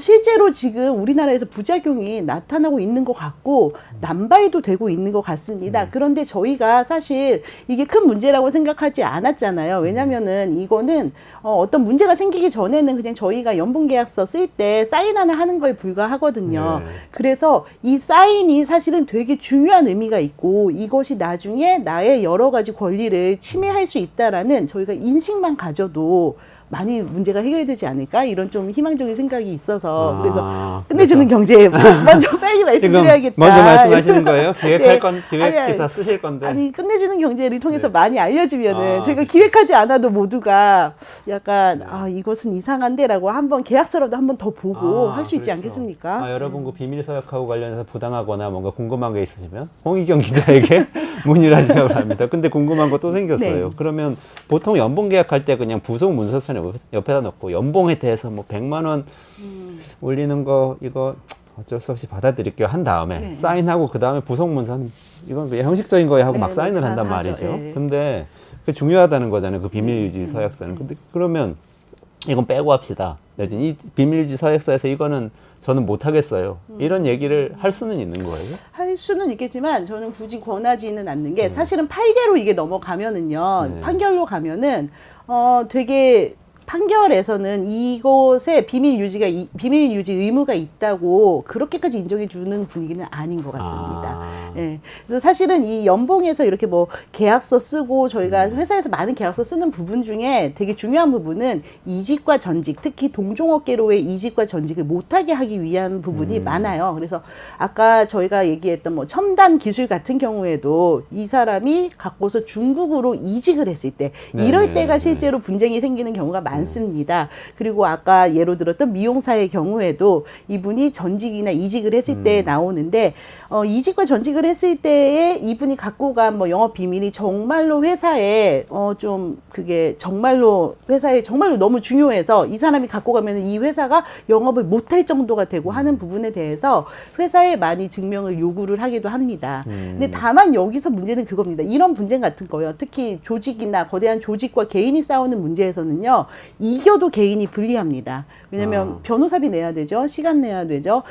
실제로 지금 우리나라에서 부작용이 나타나고 있는 것 같고 남발도 되고 있는 것 같습니다. 그런데 저희가 사실 이게 큰 문제라고 생각하지 않았잖아요. 왜냐면은 이거는 어떤 문제가 생기기 전에는 그냥 저희가 연봉계약서 쓸 때 사인 하나 하는 거에 불과하거든요. 네. 그래서 이 사인이 사실은 되게 중요한 의미가 있고 이것이 나중에 나의 여러 가지 권리를 침해할 수 있다라는 저희가 인식만 가져도 많이 문제가 해결되지 않을까 이런 좀 희망적인 생각이 있어서 그래서 끝내주는 경제 먼저 빨리 말씀드려야겠다. 먼저 말씀하시는 거예요? 기획할 네. 건 기획 기사 쓰실 건데. 아니 끝내주는 경제를 통해서 많이 알려주면은 아. 저희가 기획하지 않아도 모두가 약간 이것은 이상한데라고 한번 계약서라도 한번 더 보고 할 수 있지 그렇죠. 않겠습니까? 여러분 그 비밀 서약하고 관련해서 부당하거나 뭔가 궁금한 게 있으시면 홍희경 기자에게 문의를 하시기 바랍니다. 근데 궁금한 거 또 생겼어요. 네. 그러면 보통 연봉 계약할 때 그냥 부속 문서처럼 옆에다 놓고 연봉에 대해서 뭐 100만 원 올리는 거 이거 어쩔 수 없이 받아들일게요 한 다음에 네. 사인하고 그 다음에 부속 문서는 이건 왜 형식적인 거에 하고 네, 막 사인을 네, 한단 하죠. 말이죠. 네. 근데 그게 중요하다는 거잖아요. 그 비밀 유지 서약서는. 근데 그러면 이건 빼고 합시다. 내지는 이 비밀 유지 서약서에서 이거는 저는 못 하겠어요. 이런 얘기를 할 수는 있는 거예요? 할 수는 있겠지만 저는 굳이 권하지는 않는 게 사실은 판례로 이게 넘어가면은요. 판결로 가면은 되게 판결에서는 이것에 비밀 유지 의무가 있다고 그렇게까지 인정해 주는 분위기는 아닌 것 같습니다. 예. 그래서 사실은 이 연봉에서 이렇게 뭐 계약서 쓰고 저희가 회사에서 많은 계약서 쓰는 부분 중에 되게 중요한 부분은 이직과 전직, 특히 동종업계로의 이직과 전직을 못하게 하기 위한 부분이 많아요. 그래서 아까 저희가 얘기했던 뭐 첨단 기술 같은 경우에도 이 사람이 갖고서 중국으로 이직을 했을 때 이럴 때가 실제로 분쟁이 생기는 경우가 많습니다. 그리고 아까 예로 들었던 미용사의 경우에도 이분이 전직이나 이직을 했을 때 나오는데 이직과 전직을 했을 때에 이분이 갖고 간 뭐 영업 비밀이 정말로 회사에 좀 그게 정말로 회사에 정말로 너무 중요해서 이 사람이 갖고 가면 이 회사가 영업을 못할 정도가 되고 하는 부분에 대해서 회사에 많이 증명을 요구를 하기도 합니다. 근데 다만 여기서 문제는 그겁니다. 이런 분쟁 같은 거요. 특히 조직이나 거대한 조직과 개인이 싸우는 문제에서는요. 이겨도 개인이 불리합니다. 왜냐하면 변호사비 내야 되죠. 시간 내야 되죠.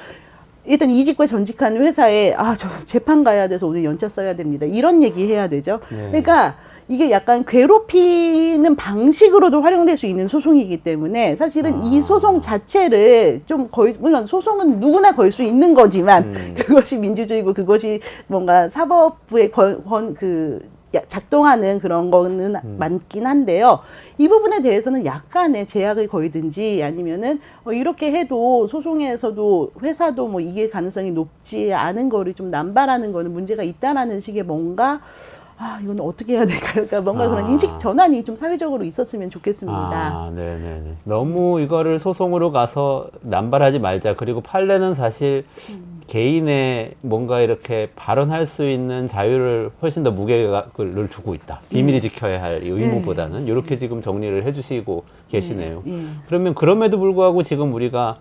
일단 이직과 전직한 회사에 저 재판 가야 돼서 오늘 연차 써야 됩니다. 이런 얘기 해야 되죠. 그러니까 이게 약간 괴롭히는 방식으로도 활용될 수 있는 소송이기 때문에 사실은 이 소송 자체를 좀 물론 소송은 누구나 걸 수 있는 거지만 그것이 민주주의고 그것이 뭔가 사법부의 작동하는 그런 거는 많긴 한데요. 이 부분에 대해서는 약간의 제약을 걸든지 아니면은 이렇게 해도 소송에서도 회사도 뭐 이게 가능성이 높지 않은 거를 좀 남발하는 거는 문제가 있다라는 식의 뭔가 이건 어떻게 해야 될까요? 그러니까 뭔가 그런 인식 전환이 좀 사회적으로 있었으면 좋겠습니다. 네네네. 너무 이거를 소송으로 가서 남발하지 말자. 그리고 판례는 사실 개인의 뭔가 이렇게 발언할 수 있는 자유를 훨씬 더 무게를 두고 있다. 비밀이 지켜야 할 의무보다는 이렇게 지금 정리를 해주시고 계시네요. 그러면 그럼에도 불구하고 지금 우리가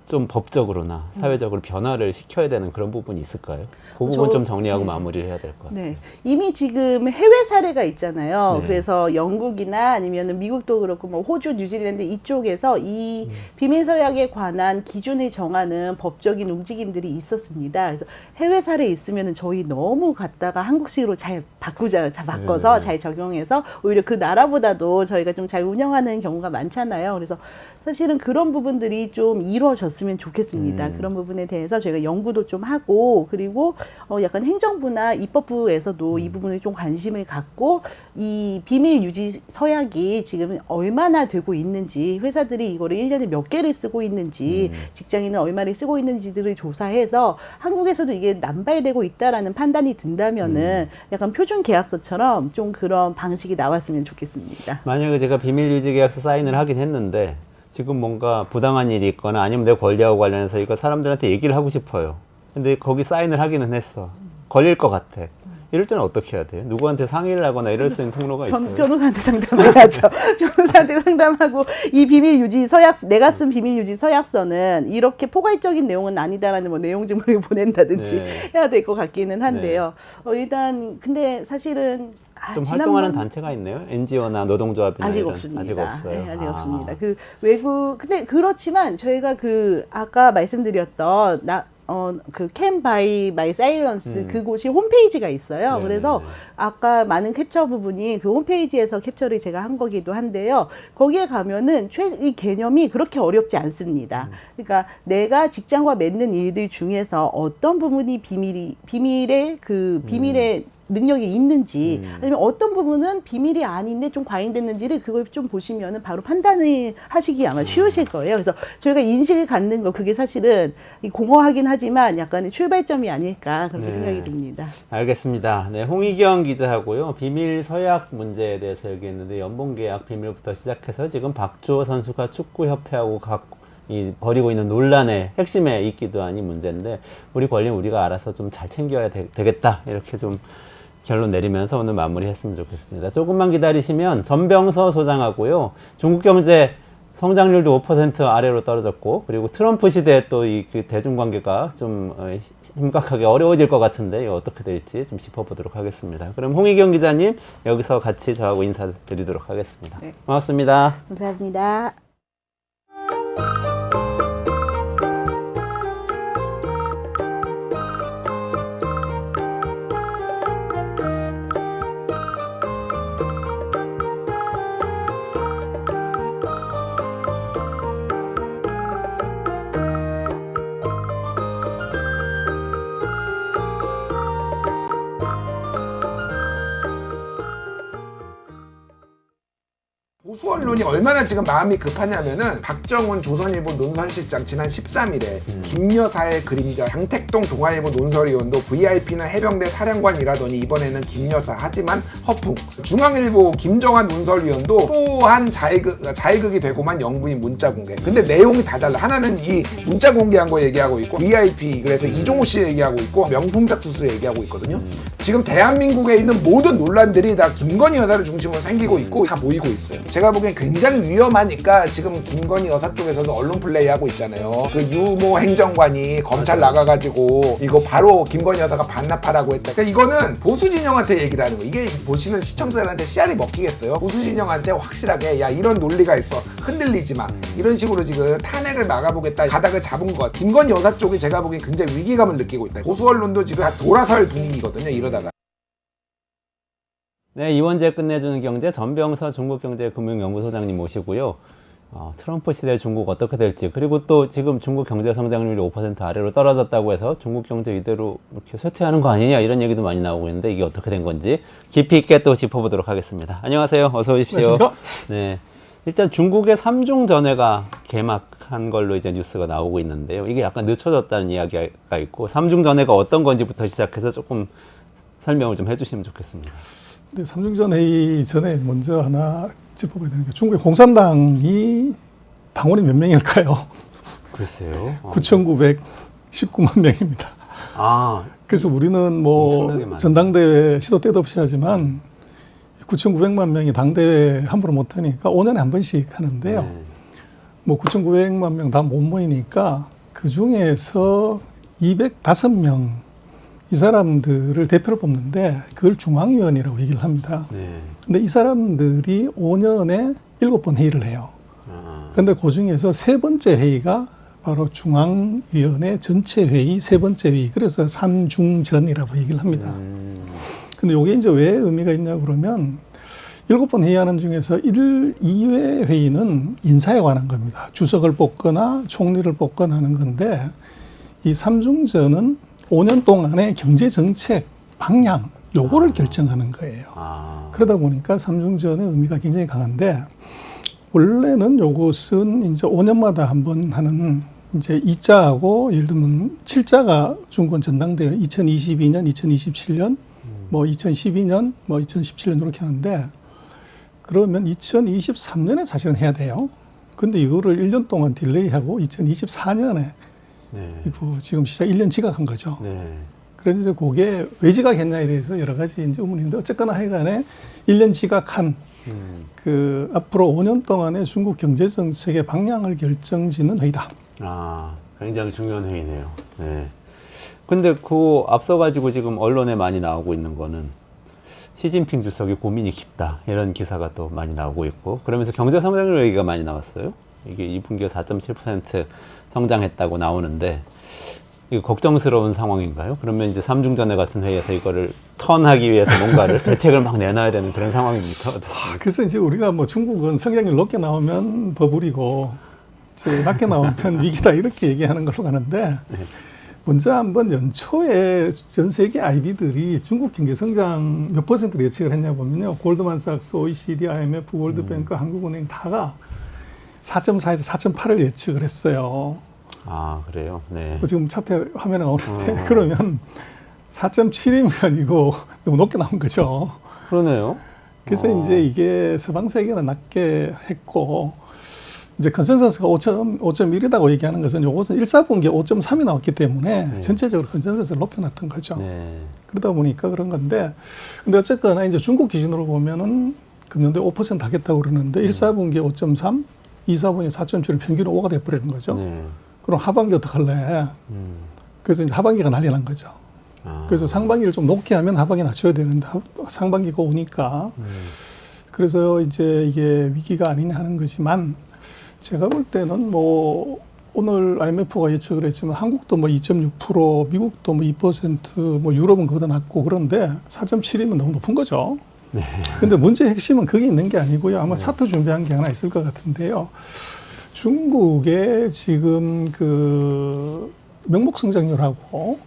좀 법적으로나 사회적으로 변화를 시켜야 되는 그런 부분이 있을까요? 그 부분 좀 정리하고 마무리를 해야 될 것 같아요. 네. 이미 지금 해외 사례가 있잖아요. 네. 그래서 영국이나 아니면 미국도 그렇고 뭐 호주, 뉴질랜드 이쪽에서 이 비밀 서약에 관한 기준을 정하는 법적인 움직임들이 있었습니다. 그래서 해외 사례 있으면은 저희 너무 갖다가 한국식으로 잘 바꾸자, 잘 바꿔서 잘 적용해서 오히려 그 나라보다도 저희가 좀 잘 운영하는 경우가 많잖아요. 그래서 사실은 그런 부분들이 좀 이루어졌으면 좋겠습니다. 그런 부분에 대해서 저희가 연구도 좀 하고 그리고 약간 행정부나 입법부에서도 이 부분에 좀 관심을 갖고 이 비밀 유지 서약이 지금 얼마나 되고 있는지 회사들이 이거를 1년에 몇 개를 쓰고 있는지 직장인은 얼마를 쓰고 있는지들을 조사해서 한국에서도 이게 남발되고 있다라는 판단이 든다면은 약간 표준 계약서처럼 좀 그런 방식이 나왔으면 좋겠습니다. 만약에 제가 비밀 유지 계약서 사인을 하긴 했는데 지금 뭔가 부당한 일이 있거나 아니면 내 권리하고 관련해서 이거 사람들한테 얘기를 하고 싶어요. 근데 거기 사인을 하기는 했어. 걸릴 것 같아. 이럴 때는 어떻게 해야 돼요? 누구한테 상의를 하거나 이럴 수 있는 통로가 있어요? 변호사한테 상담해야죠. 변호사한테 상담하고 이 비밀 유지 서약서, 내가 쓴 비밀 유지 서약서는 이렇게 포괄적인 내용은 아니다라는 뭐 내용 증명을 보낸다든지 해야 될 것 같기는 한데요. 일단 근데 사실은 좀 활동하는 단체가 있네요. NGO나 노동조합이나 아직 이런. 없습니다. 아직 없어요. 네, 아직 없습니다. 그 외국 근데 그렇지만 저희가 그 아까 말씀드렸던 그 Can Buy My Silence 그곳이 홈페이지가 있어요. 네네네. 그래서 아까 많은 캡처 부분이 그 홈페이지에서 capture를 제가 한 거기도 한데요. 거기에 가면은 이 개념이 그렇게 어렵지 않습니다. 그러니까 내가 직장과 맺는 일들 중에서 어떤 부분이 비밀의 능력이 있는지 아니면 어떤 부분은 비밀이 아닌데 좀 과잉됐는지를 그걸 좀 보시면은 바로 판단을 하시기 아마 쉬우실 거예요. 그래서 저희가 인식을 갖는 거 그게 사실은 공허하긴 하지만 약간의 출발점이 아닐까 그렇게 생각이 듭니다. 알겠습니다. 네, 홍희경 기자하고요. 비밀 서약 문제에 대해서 얘기했는데 연봉계약 비밀부터 시작해서 지금 박주호 선수가 축구협회하고 벌이고 있는 논란의 핵심에 있기도 한 이 문제인데 우리 권리는 우리가 알아서 좀 잘 챙겨야 되겠다. 이렇게 좀 결론 내리면서 오늘 마무리했으면 좋겠습니다. 조금만 기다리시면 전병서 소장하고요. 중국 경제 성장률도 5% 아래로 떨어졌고 그리고 트럼프 시대에 또 이 대중관계가 좀 심각하게 어려워질 것 같은데 이거 어떻게 될지 좀 짚어보도록 하겠습니다. 그럼 홍희경 기자님 여기서 같이 저하고 인사드리도록 하겠습니다. 네. 고맙습니다. 감사합니다. 보수 언론이 얼마나 지금 마음이 급하냐면은 박정훈 조선일보 논설실장 지난 13일에 김 여사의 그림자, 장택동 동아일보 논설위원도 VIP는 해병대 사령관이라더니 이번에는 김 여사 하지만 허풍. 중앙일보 김정한 논설위원도 또한 자일극이 되고만 영부인 문자 공개. 근데 내용이 다 달라. 하나는 이 문자 공개한 거 얘기하고 있고 VIP 그래서 이종호 씨 얘기하고 있고 명품 닥수수 얘기하고 있거든요. 지금 대한민국에 있는 모든 논란들이 다 김건희 여사를 중심으로 생기고 있고 다 모이고 있어요. 제가 보기엔 굉장히 위험하니까 지금 김건희 여사 쪽에서도 언론 플레이하고 있잖아요. 그 유모 행정관이 검찰 나가가지고 이거 바로 김건희 여사가 반납하라고 했다. 그러니까 이거는 보수 진영한테 얘기를 하는 거예요. 이게 보시는 시청자들한테 씨알이 먹히겠어요? 보수 진영한테 확실하게 야 이런 논리가 있어. 흔들리지 마. 이런 식으로 지금 탄핵을 막아보겠다. 가닥을 잡은 것. 김건희 여사 쪽이 제가 보기엔 굉장히 위기감을 느끼고 있다. 보수 언론도 지금 다 돌아설 분위기거든요. 이러다가. 네, 이원재 끝내주는 경제 전병서 중국경제금융연구소장님 모시고요. 트럼프 시대 중국 어떻게 될지, 그리고 또 지금 중국 경제 성장률이 5% 아래로 떨어졌다고 해서 중국 경제 이대로 이렇게 쇠퇴하는 거 아니냐 이런 얘기도 많이 나오고 있는데 이게 어떻게 된 건지 깊이 있게 또 짚어보도록 하겠습니다. 안녕하세요. 어서 오십시오. 안녕하십니까? 네. 일단 중국의 3중 전회가 개막한 걸로 이제 뉴스가 나오고 있는데요. 이게 약간 늦춰졌다는 이야기가 있고 3중 전회가 어떤 건지부터 시작해서 조금 설명을 좀 해주시면 좋겠습니다. 네, 삼중전 회의 전에 먼저 하나 짚어봐야 되는 게 중국의 공산당이 당원이 몇 명일까요? 글쎄요. 9,919만 명입니다. 아, 그래서 우리는 엄청나게 뭐 많네요. 전당대회 시도 때도 없이 하지만 9,900만 명이 당대회 함부로 못하니까 5년에 한 번씩 하는데요. 네. 뭐 9,900만 명 다 못 모이니까 그 중에서 205명 이 사람들을 대표로 뽑는데 그걸 중앙위원이라고 얘기를 합니다. 네. 근데 이 사람들이 5년에 7번 회의를 해요. 근데 그 중에서 세 번째 회의가 바로 중앙위원회 전체 회의, 세 번째 회의. 그래서 삼중전이라고 얘기를 합니다. 근데 이게 이제 왜 의미가 있냐 그러면 7번 회의하는 중에서 2회 회의는 인사에 관한 겁니다. 주석을 뽑거나 총리를 뽑거나 하는 건데 이 삼중전은 5년 동안의 경제 정책 방향 요거를 결정하는 거예요. 그러다 보니까 삼중전의 의미가 굉장히 강한데 원래는 요것은 이제 5년마다 한 번 하는 이제 2자하고 예를 들면 7자가 중권 전당대회 2022년, 2027년, 뭐 2012년, 뭐 2017년 이렇게 하는데 그러면 2023년에 사실은 해야 돼요. 근데 이거를 1년 동안 딜레이하고 2024년에 네. 이거 지금 시작 1년 지각한 거죠. 네. 그래서 이제 그게 왜 지각했냐에 대해서 여러 가지 이제 의문인데 어쨌거나 하여간에 1년 지각한 그 앞으로 5년 동안의 중국 경제 정책의 방향을 결정짓는 회의다. 아, 굉장히 중요한 회의네요. 네. 근데 그 앞서 가지고 지금 언론에 많이 나오고 있는 거는 시진핑 주석이 고민이 깊다 이런 기사가 또 많이 나오고 있고 그러면서 경제 성장률 얘기가 많이 나왔어요. 이게 2분기에 4.7% 성장했다고 나오는데 이거 걱정스러운 상황인가요? 그러면 이제 삼중전회 같은 회의에서 이거를 턴하기 위해서 뭔가를 대책을 막 내놔야 되는 그런 상황입니까? 어떻습니까? 그래서 이제 우리가 뭐 중국은 성장률 높게 나오면 버블이고 낮게 나오면 위기다 이렇게 얘기하는 걸로 가는데 먼저 한번 연초에 전 세계 IB들이 중국 경제 성장 몇 퍼센트를 예측을 했냐 보면요. 골드만삭스, OECD, IMF, 월드뱅크, 한국은행 다가 4.4에서 4.8을 예측을 했어요. 아, 그래요? 네. 지금 차트 화면에 나오는데 그러면 4.7이면 이거 너무 높게 나온 거죠. 그러네요. 그래서 이제 이게 서방 세계는 낮게 했고 이제 컨센서스가 5.1이라고 얘기하는 것은 요것은 1사분기에 5.3이 나왔기 때문에 전체적으로 컨센서스를 높여놨던 거죠. 네. 그러다 보니까 그런 건데 근데 어쨌거나 이제 중국 기준으로 보면은 금년도에 5% 하겠다고 그러는데 1사분기에 5.3, 2사분기에 4.7은 평균 5가 돼버리는 거죠. 네. 그럼 하반기 어떡할래? 그래서 이제 하반기가 난리 난 거죠. 그래서 상반기를 좀 높게 하면 하반기 낮춰야 되는데 상반기가 오니까 그래서 이제 이게 위기가 아니냐 하는 거지만 제가 볼 때는 뭐 오늘 IMF가 예측을 했지만 한국도 뭐 2.6%, 미국도 뭐 2%, 뭐 유럽은 그보다 낮고 그런데 4.7이면 너무 높은 거죠. 네. 근데 문제의 핵심은 그게 있는 게 아니고요. 아마 차트 준비한 게 하나 있을 것 같은데요. 중국의 지금 그 명목 성장률하고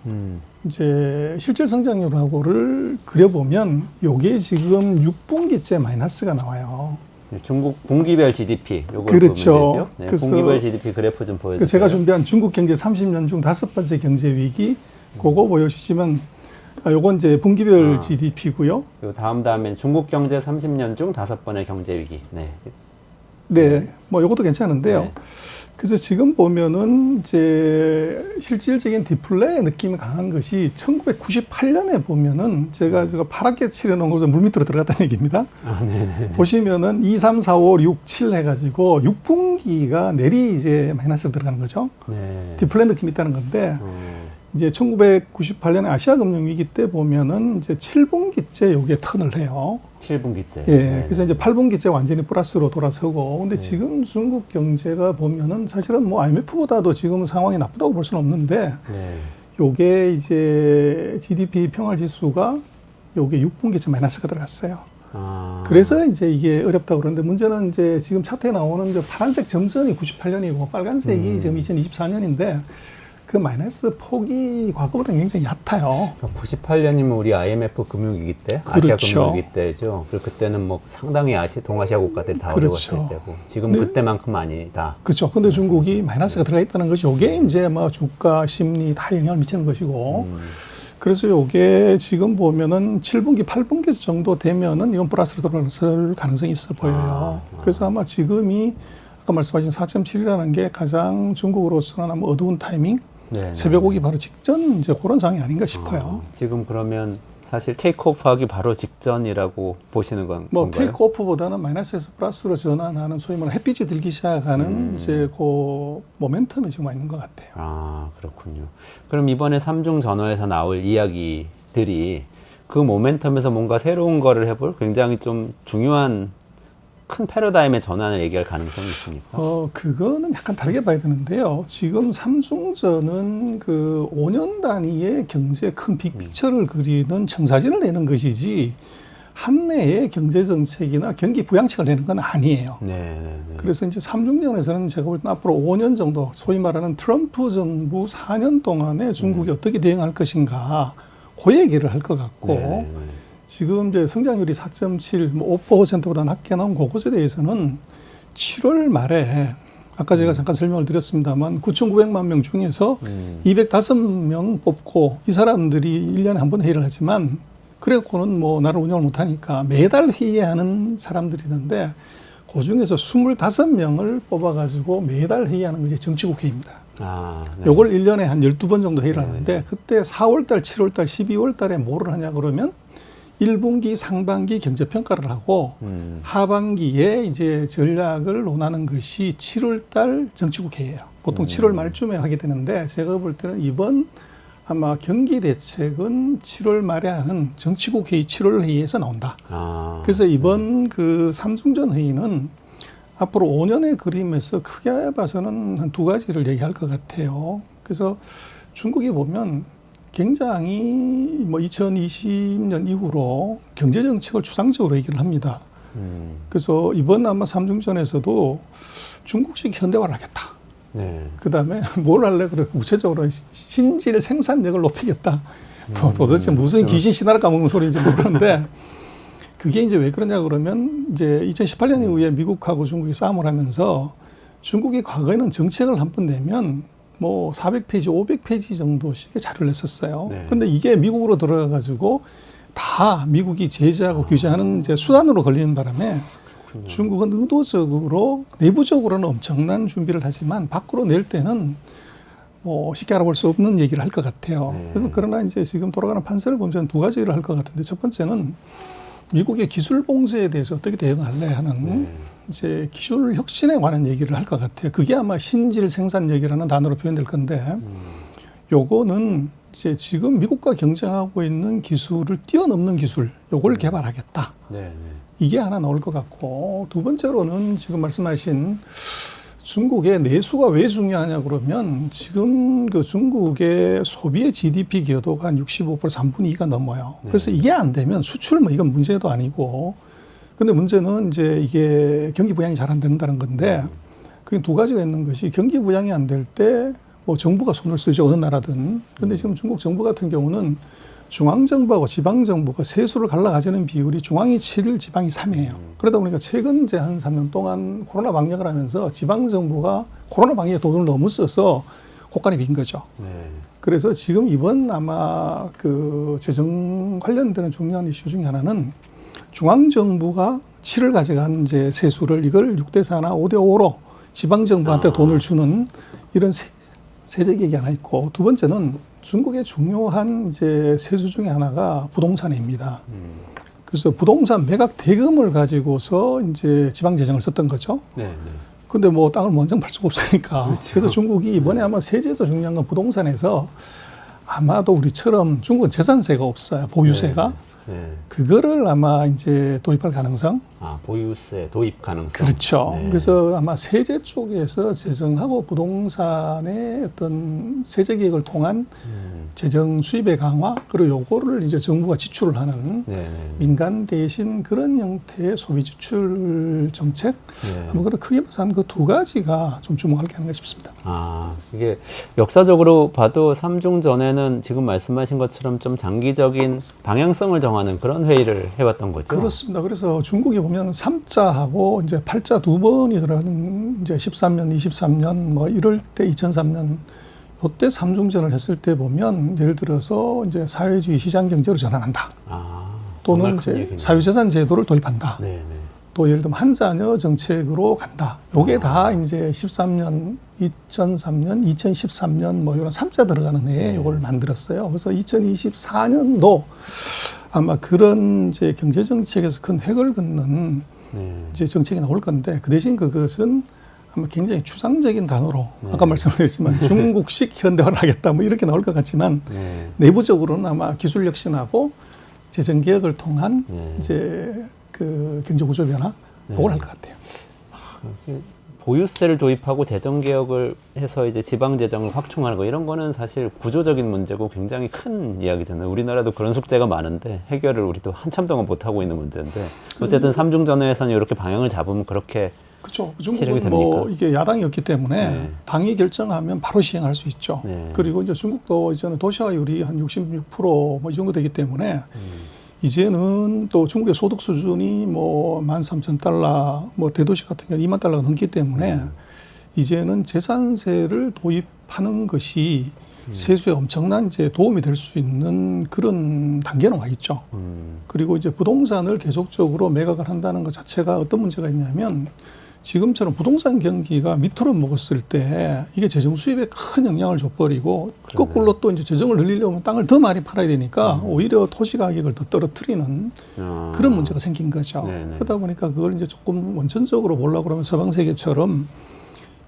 이제 실질 성장률하고를 그려보면 요게 지금 6분기째 마이너스가 나와요. 중국 분기별 GDP 요걸 그렇죠. 보면 되죠. 네, 그래서 분기별 GDP 그래프 좀 보여주세요. 제가 준비한 중국 경제 30년 중 5번째 경제 위기 그거 보여주시면 요건 이제 분기별 GDP고요. 요 다음엔 중국 경제 30년 중 5번의 경제 위기. 네. 네, 뭐 이것도 괜찮은데요. 네. 그래서 지금 보면은 이제 실질적인 디플레의 느낌이 강한 것이 1998년에 보면은 제가 파랗게 칠해놓은 것은 물밑으로 들어갔다는 얘기입니다. 보시면은 2, 3, 4, 5, 6, 7 해가지고 6분기가 내리 이제 마이너스 들어가는 거죠. 네. 디플레 느낌이 있다는 건데 이제 1998년에 아시아 금융 위기 때 보면은 이제 7분기째 요게 턴을 해요. 7분기째. 예. 네. 그래서 이제 8분기째 완전히 플러스로 돌아서고. 근데 지금 중국 경제가 보면은 사실은 뭐 IMF보다도 지금 상황이 나쁘다고 볼 수는 없는데 네. 요게 이제 GDP 평활 지수가 요게 6분기째 마이너스가 들어갔어요. 그래서 이제 이게 어렵다고 그러는데 문제는 이제 지금 차트에 나오는 저 파란색 점선이 98년이고 빨간색이 지금 2024년인데 그 마이너스 폭이 과거보다 굉장히 얕아요. 98년이면 우리 IMF 금융위기 때, 아시아 그렇죠. 금융위기 때죠. 그리고 그때는 뭐 상당히 동아시아 국가들이 다 그렇죠. 어려웠을 때고 지금 네. 그때만큼 아니다. 그렇죠. 근데 중국이 마이너스가 들어가 있다는 것이 이게 이제 뭐 주가 심리 다 영향을 미치는 것이고 그래서 이게 지금 보면은 7분기, 8분기 정도 되면은 이건 플러스로 들어갈 가능성이 있어 보여요. 그래서 아마 지금이 아까 말씀하신 4.7이라는 게 가장 중국으로서는 아마 어두운 타이밍, 네. 새벽 오기 바로 직전 이제 그런 상황이 아닌가 싶어요. 지금 그러면 사실 테이크오프하기 바로 직전이라고 보시는 건가요? 뭐 테이크오프보다는 마이너스에서 플러스로 전환하는 소위 말하는 햇빛이 들기 시작하는 이제 그 모멘텀에 지금 와 있는 것 같아요. 아, 그렇군요. 그럼 이번에 삼중 전후에서 나올 이야기들이 그 모멘텀에서 뭔가 새로운 거를 해볼 굉장히 좀 중요한 큰 패러다임의 전환을 얘기할 가능성이 있습니까? 그거는 약간 다르게 봐야 되는데요. 지금 삼중전은 그 5년 단위의 경제 큰 빅픽처를 그리는 청사진을 내는 것이지 한 해의 경제 정책이나 경기 부양책을 내는 건 아니에요. 네. 그래서 이제 삼중전에서는 제가 볼 때 앞으로 5년 정도 소위 말하는 트럼프 정부 4년 동안에 중국이 어떻게 대응할 것인가 그 얘기를 할 것 같고 지금 이제 성장률이 4.7, 뭐 5%보다 낮게 나온 그것에 대해서는 7월 말에 아까 제가 잠깐 설명을 드렸습니다만 9,900만 명 중에서 205명 뽑고 이 사람들이 1년에 한 번 회의를 하지만 그래놓고는 뭐 나를 운영을 못하니까 매달 회의하는 사람들이던데 그 중에서 25명을 뽑아가지고 매달 회의하는 것이 정치국회입니다. 요걸 1년에 한 12번 정도 회의를 하는데 그때 4월달, 7월달, 12월달에 뭐를 하냐 그러면 1분기, 상반기 경제평가를 하고 하반기에 이제 전략을 논하는 것이 7월달 정치국회예요. 보통 7월 말쯤에 하게 되는데 제가 볼 때는 이번 아마 경기 대책은 7월 말에 하는 정치국회의 7월 회의에서 나온다. 그래서 이번 그 삼중전 회의는 앞으로 5년의 그림에서 크게 봐서는 한 두 가지를 얘기할 것 같아요. 그래서 중국이 보면 굉장히 뭐 2020년 이후로 경제 정책을 추상적으로 얘기를 합니다. 그래서 이번 아마 삼중전에서도 중국식 현대화를 하겠다. 그 다음에 뭘 할래? 그래 구체적으로 신질 생산력을 높이겠다. 뭐 도대체 무슨 귀신 신화를 까먹는 소리인지 모르는데 그게 이제 왜 그러냐 그러면 이제 2018년 이후에 미국하고 중국이 싸움을 하면서 중국이 과거에는 정책을 한 번 내면 뭐 400페이지, 500페이지 정도씩의 자료를 냈었어요. 근데 이게 미국으로 들어가가지고 다 미국이 제재하고 규제하는 이제 수단으로 걸리는 바람에 중국은 의도적으로 내부적으로는 엄청난 준비를 하지만 밖으로 낼 때는 뭐 쉽게 알아볼 수 없는 얘기를 할 것 같아요. 그래서 그러나 이제 지금 돌아가는 판세를 보면 두 가지를 할 것 같은데 첫 번째는 미국의 기술 봉쇄에 대해서 어떻게 대응할래 하는 이제 기술 혁신에 관한 얘기를 할 것 같아요. 그게 아마 신질 생산력이라는 단어로 표현될 건데 요거는 이제 지금 미국과 경쟁하고 있는 기술을 뛰어넘는 기술 요걸 개발하겠다. 이게 하나 나올 것 같고 두 번째로는 지금 말씀하신 중국의 내수가 왜 중요하냐 그러면 지금 그 중국의 소비의 GDP 기여도가 한 65% 3분의 2가 넘어요. 그래서 이게 안 되면 수출 뭐 이건 문제도 아니고 근데 문제는 이제 이게 경기 부양이 잘 안 된다는 건데 그게 두 가지가 있는 것이 경기 부양이 안 될 때 뭐 정부가 손을 쓰죠 어느 나라든. 근데 지금 중국 정부 같은 경우는 중앙정부하고 지방정부가 세수를 갈라가지는 비율이 중앙이 7, 지방이 3이에요. 그러다 보니까 최근 이제 한 3년 동안 코로나 방역을 하면서 지방정부가 코로나 방역에 돈을 너무 써서 곳간이 빈 거죠. 그래서 지금 이번 아마 그 재정 관련되는 중요한 이슈 중에 하나는 중앙정부가 7을 가져간 이제 세수를 이걸 6대4나 5대5로 지방정부한테 돈을 주는 이런 세제 얘기 하나 있고 두 번째는 중국의 중요한 이제 세수 중에 하나가 부동산입니다. 그래서 부동산 매각 대금을 가지고서 이제 지방 재정을 썼던 거죠. 근데 뭐 땅을 원정 팔 수가 없으니까. 그래서 중국이 이번에 아마 세제도 중요한 건 부동산에서 아마도 우리처럼 중국은 재산세가 없어요. 보유세가. 그거를 아마 이제 도입할 가능성. 보유세 도입 가능성. 그렇죠. 그래서 아마 세제 쪽에서 재정하고 부동산의 어떤 세제 개혁을 통한 재정 수입의 강화 그리고 요거를 이제 정부가 지출을 하는 네. 민간 대신 그런 형태의 소비 지출 정책 아마 그런 크게 봐서 한 그 두 가지가 좀 주목할 게 아닌가 싶습니다. 아, 이게 역사적으로 봐도 3중 전에는 지금 말씀하신 것처럼 좀 장기적인 방향성을 정하는 그런 회의를 해왔던 거죠. 그렇습니다. 그래서 중국에 보면 3자하고 이제 8자 두 번이 들어가는 이제 13년, 23년 뭐 이럴 때 2003년 요때 3중전을 했을 때 보면 예를 들어서 이제 사회주의 시장 경제로 전환한다. 아, 또는 이제 사유재산 제도를 도입한다. 네. 또 예를 들면 한 자녀 정책으로 간다. 요게 다 이제 13년, 2003년, 2013년 뭐 이런 3자 들어가는 해에 요걸 만들었어요. 그래서 2024년도 아마 그런 이제 경제 정책에서 큰 획을 긋는 이제 정책이 나올 건데 그 대신 그것은 아마 굉장히 추상적인 단어로 아까 말씀드렸지만 중국식 현대화를 하겠다 뭐 이렇게 나올 것 같지만 내부적으로는 아마 기술 혁신하고 재정 개혁을 통한 이제 그 경제 구조 변화 그걸 할 것 같아요. 보유세를 도입하고 재정 개혁을 해서 이제 지방 재정을 확충하는 거 이런 거는 사실 구조적인 문제고 굉장히 큰 이야기잖아요. 우리나라도 그런 숙제가 많은데 해결을 우리도 한참 동안 못 하고 있는 문제인데 어쨌든 삼중 전후에서는 이렇게 방향을 잡으면 그렇게 그렇죠. 실행이 중국은 됩니까? 뭐 이게 야당이었기 때문에 당이 결정하면 바로 시행할 수 있죠. 그리고 이제 중국도 이제는 도시화율이 한 66% 뭐 이 정도 되기 때문에 이제는 또 중국의 소득 수준이 뭐 13,000달러, 뭐 대도시 같은 경우는 2만 달러가 넘기 때문에 이제는 재산세를 도입하는 것이 세수에 엄청난 이제 도움이 될 수 있는 그런 단계는 와 있죠. 그리고 이제 부동산을 계속적으로 매각을 한다는 것 자체가 어떤 문제가 있냐면 지금처럼 부동산 경기가 밑으로 먹었을 때 이게 재정 수입에 큰 영향을 줘버리고 거꾸로 또 이제 재정을 늘리려면 땅을 더 많이 팔아야 되니까 오히려 토지 가격을 더 떨어뜨리는 그런 문제가 생긴 거죠. 그러다 보니까 그걸 이제 조금 원천적으로 보려고 그러면 서방 세계처럼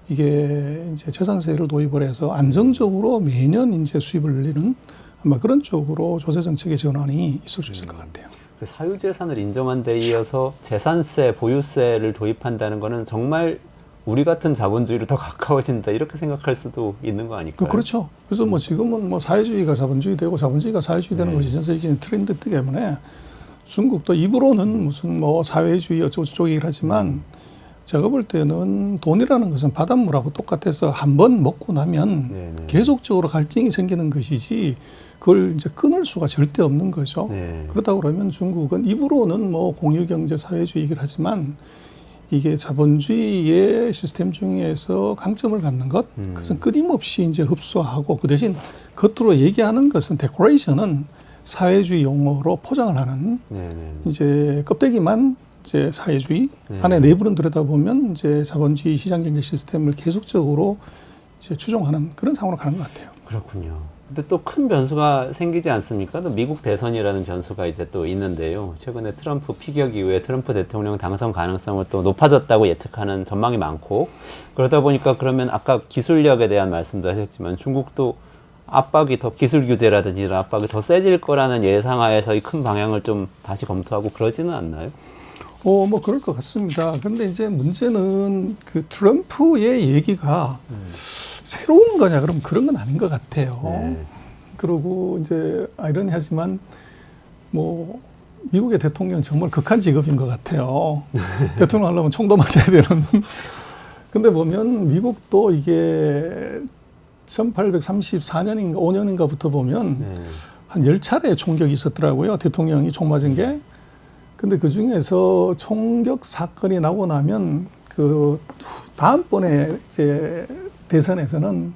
이게 이제 재산세를 도입을 해서 안정적으로 매년 이제 수입을 늘리는 아마 그런 쪽으로 조세 정책의 전환이 있을 수 있을 것 같아요. 사유재산을 인정한 데 이어서 재산세, 보유세를 도입한다는 거는 정말 우리 같은 자본주의로 더 가까워진다 이렇게 생각할 수도 있는 거 아닐까요? 그렇죠. 그래서 뭐 지금은 뭐 사회주의가 자본주의 되고 자본주의가 사회주의 되는 것이 전 세계적인 트렌드이기 때문에 중국도 입으로는 무슨 뭐 사회주의 어쩌고저쩌고 얘기를 하지만 제가 볼 때는 돈이라는 것은 바닷물하고 똑같아서 한번 먹고 나면 계속적으로 갈증이 생기는 것이지 그걸 이제 끊을 수가 절대 없는 거죠. 그렇다고 그러면 중국은 입으로는 뭐 공유경제 사회주의 얘기를 하지만 이게 자본주의의 시스템 중에서 강점을 갖는 것, 그것은 끊임없이 이제 흡수하고 그 대신 겉으로 얘기하는 것은 데코레이션은 사회주의 용어로 포장을 하는 이제 껍데기만 이제 사회주의 안에 내부는 들여다보면 이제 자본주의 시장 경제 시스템을 계속적으로 이제 추종하는 그런 상황으로 가는 것 같아요. 그렇군요. 근데 또 큰 변수가 생기지 않습니까? 또 미국 대선이라는 변수가 이제 또 있는데요. 최근에 트럼프 피격 이후에 트럼프 대통령 당선 가능성을 또 높아졌다고 예측하는 전망이 많고 그러다 보니까 그러면 아까 기술력에 대한 말씀도 하셨지만 중국도 압박이 더 기술 규제라든지 이런 압박이 더 세질 거라는 예상하에서 이 큰 방향을 좀 다시 검토하고 그러지는 않나요? 뭐 그럴 것 같습니다. 근데 이제 문제는 그 트럼프의 얘기가 새로운 거냐 그럼 그런 건 아닌 것 같아요. 그리고 이제 아이러니하지만 뭐 미국의 대통령 정말 극한 직업인 것 같아요. 대통령 하려면 총도 맞아야 되는. 근데 보면 미국도 이게 1834년인가 5년인가부터 보면 한 10차례 총격이 있었더라고요. 대통령이 총 맞은 게. 근데 그 중에서 총격 사건이 나고 나면 그 다음번에 이제 대선에서는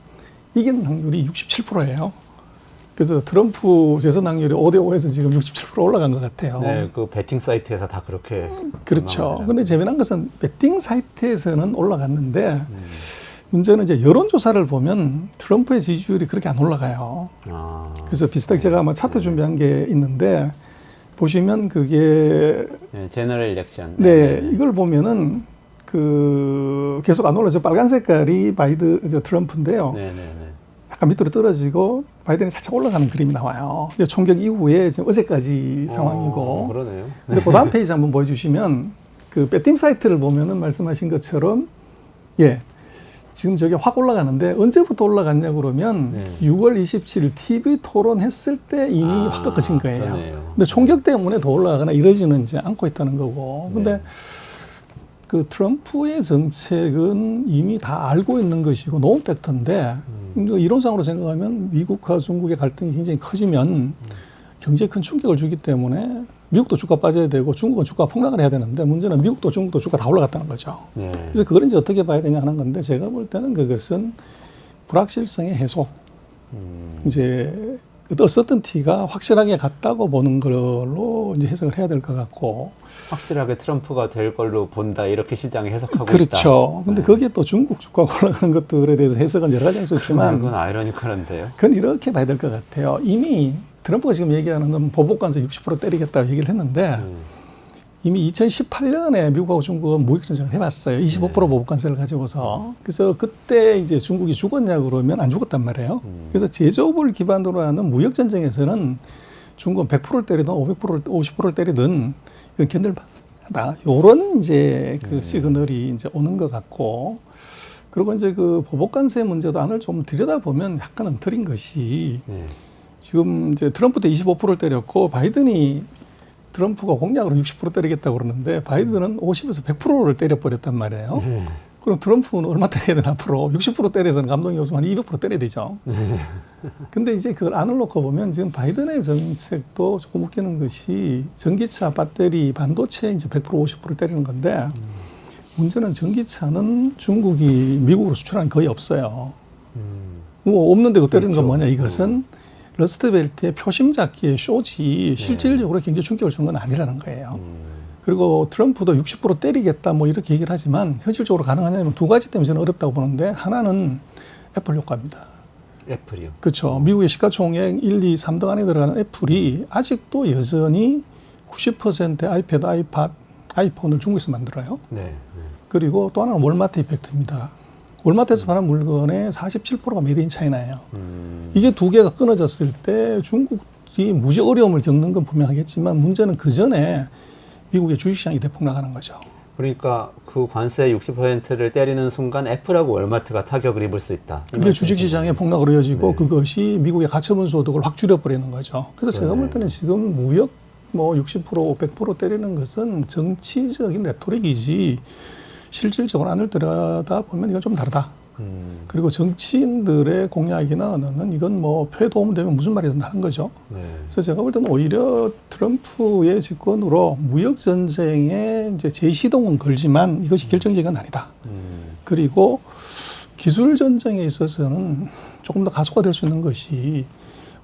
이기는 확률이 67%예요. 그래서 트럼프 재선 확률이 5대5에서 지금 67% 올라간 것 같아요. 네, 그 베팅 사이트에서 다 그렇게. 그렇죠. 근데 재미난 것은 베팅 사이트에서는 올라갔는데 문제는 이제 여론조사를 보면 트럼프의 지지율이 그렇게 안 올라가요. 그래서 비슷하게 제가 아마 차트 준비한 게 있는데 보시면 그게 제너럴 일렉션. 네, 이걸 보면은 그 계속 안 올라죠. 빨간 색깔이 트럼프인데요. 약간 밑으로 떨어지고 바이든이 살짝 올라가는 그림이 나와요. 이제 총격 이후에 지금 어제까지 상황이고. 그러네요. 근데 그 다음 페이지 한번 보여주시면 그 배팅 사이트를 보면은 말씀하신 것처럼 지금 저게 확 올라가는데 언제부터 올라갔냐 그러면 6월 27일 TV 토론했을 때 이미 확 꺾어진 거예요. 그러네요. 근데 총격 때문에 더 올라가거나 이러지는 이제 않고 있다는 거고. 근데 그 트럼프의 정책은 이미 다 알고 있는 것이고 노은 팩터인데 이론상으로 생각하면 미국과 중국의 갈등이 굉장히 커지면 경제에 큰 충격을 주기 때문에 미국도 주가 빠져야 되고 중국은 주가 폭락을 해야 되는데 문제는 미국도 중국도 주가 다 올라갔다는 거죠. 네. 그래서 그걸 이제 어떻게 봐야 되냐 하는 건데 제가 볼 때는 그것은 불확실성의 해소. 이제 어서턴티가 확실하게 갔다고 보는 걸로 이제 해석을 해야 될 것 같고. 확실하게 트럼프가 될 걸로 본다 이렇게 시장이 해석하고 있다. 그렇죠. 근데 거기에 또 중국 주가가 올라가는 것들에 대해서 해석은 여러 가지 할 수 있지만 그건 아이러니컬한데요. 그건 이렇게 봐야 될 것 같아요. 이미 트럼프가 지금 얘기하는 건 보복관세 60% 때리겠다고 얘기를 했는데 이미 2018년에 미국하고 중국은 무역전쟁을 해봤어요. 25% 보복관세를 가지고서. 그래서 그때 이제 중국이 죽었냐 그러면 안 죽었단 말이에요. 그래서 제조업을 기반으로 하는 무역전쟁에서는 중국은 100%를 때리든 500%를, 50%를 때리든 이건 견딜만하다. 요런 이제 그 시그널이 이제 오는 것 같고. 그리고 이제 그 보복관세 문제도 안을 좀 들여다보면 약간 엉터리인 것이 지금 이제 트럼프 때 25%를 때렸고 바이든이 트럼프가 공약으로 60% 때리겠다고 그러는데 바이든은 50에서 100%를 때려버렸단 말이에요. 그럼 트럼프는 얼마 때려야 되나 앞으로 60% 때려서는 감동이 없으면 한 200% 때려야 되죠. 근데 이제 그걸 안을 놓고 보면 지금 바이든의 정책도 조금 웃기는 것이 전기차, 배터리, 반도체 이제 100% 50%를 때리는 건데 문제는 전기차는 중국이 미국으로 수출하는 게 거의 없어요. 뭐 없는데 그 때리는 건 뭐냐 이것은 러스트벨트의 표심 잡기의 쇼지 실질적으로 경제 충격을 준 건 아니라는 거예요. 그리고 트럼프도 60% 때리겠다 뭐 이렇게 얘기를 하지만 현실적으로 가능하냐면 두 가지 때문에 저는 어렵다고 보는데 하나는 애플 효과입니다. 애플이요. 그렇죠. 미국의 시가총액 1, 2, 3등 안에 들어가는 애플이 아직도 여전히 90% 아이패드, 아이팟, 아이폰을 중국에서 만들어요. 네. 그리고 또 하나는 월마트 이펙트입니다. 월마트에서 파는 물건의 47%가 메이드 인 차이나예요. 이게 두 개가 끊어졌을 때 중국이 무지 어려움을 겪는 건 분명하겠지만 문제는 그 전에 미국의 주식시장이 대폭락하는 거죠. 그러니까 그 관세 60%를 때리는 순간 애플하고 월마트가 타격을 입을 수 있다. 그게 주식시장의 폭락으로 이어지고 그것이 미국의 가처분 소득을 확 줄여버리는 거죠. 그래서 제가 볼 때는 지금 무역 뭐 60%, 100% 때리는 것은 정치적인 레토릭이지 실질적으로 안을 들여다보면 이건 좀 다르다. 그리고 정치인들의 공약이나 너는 이건 뭐 표에 도움되면 무슨 말이 된다는 거죠. 그래서 제가 볼 때는 오히려 트럼프의 집권으로 무역 전쟁에 이제 재시동은 걸지만 이것이 결정적인 건 아니다. 그리고 기술 전쟁에 있어서는 조금 더 가속화될 수 있는 것이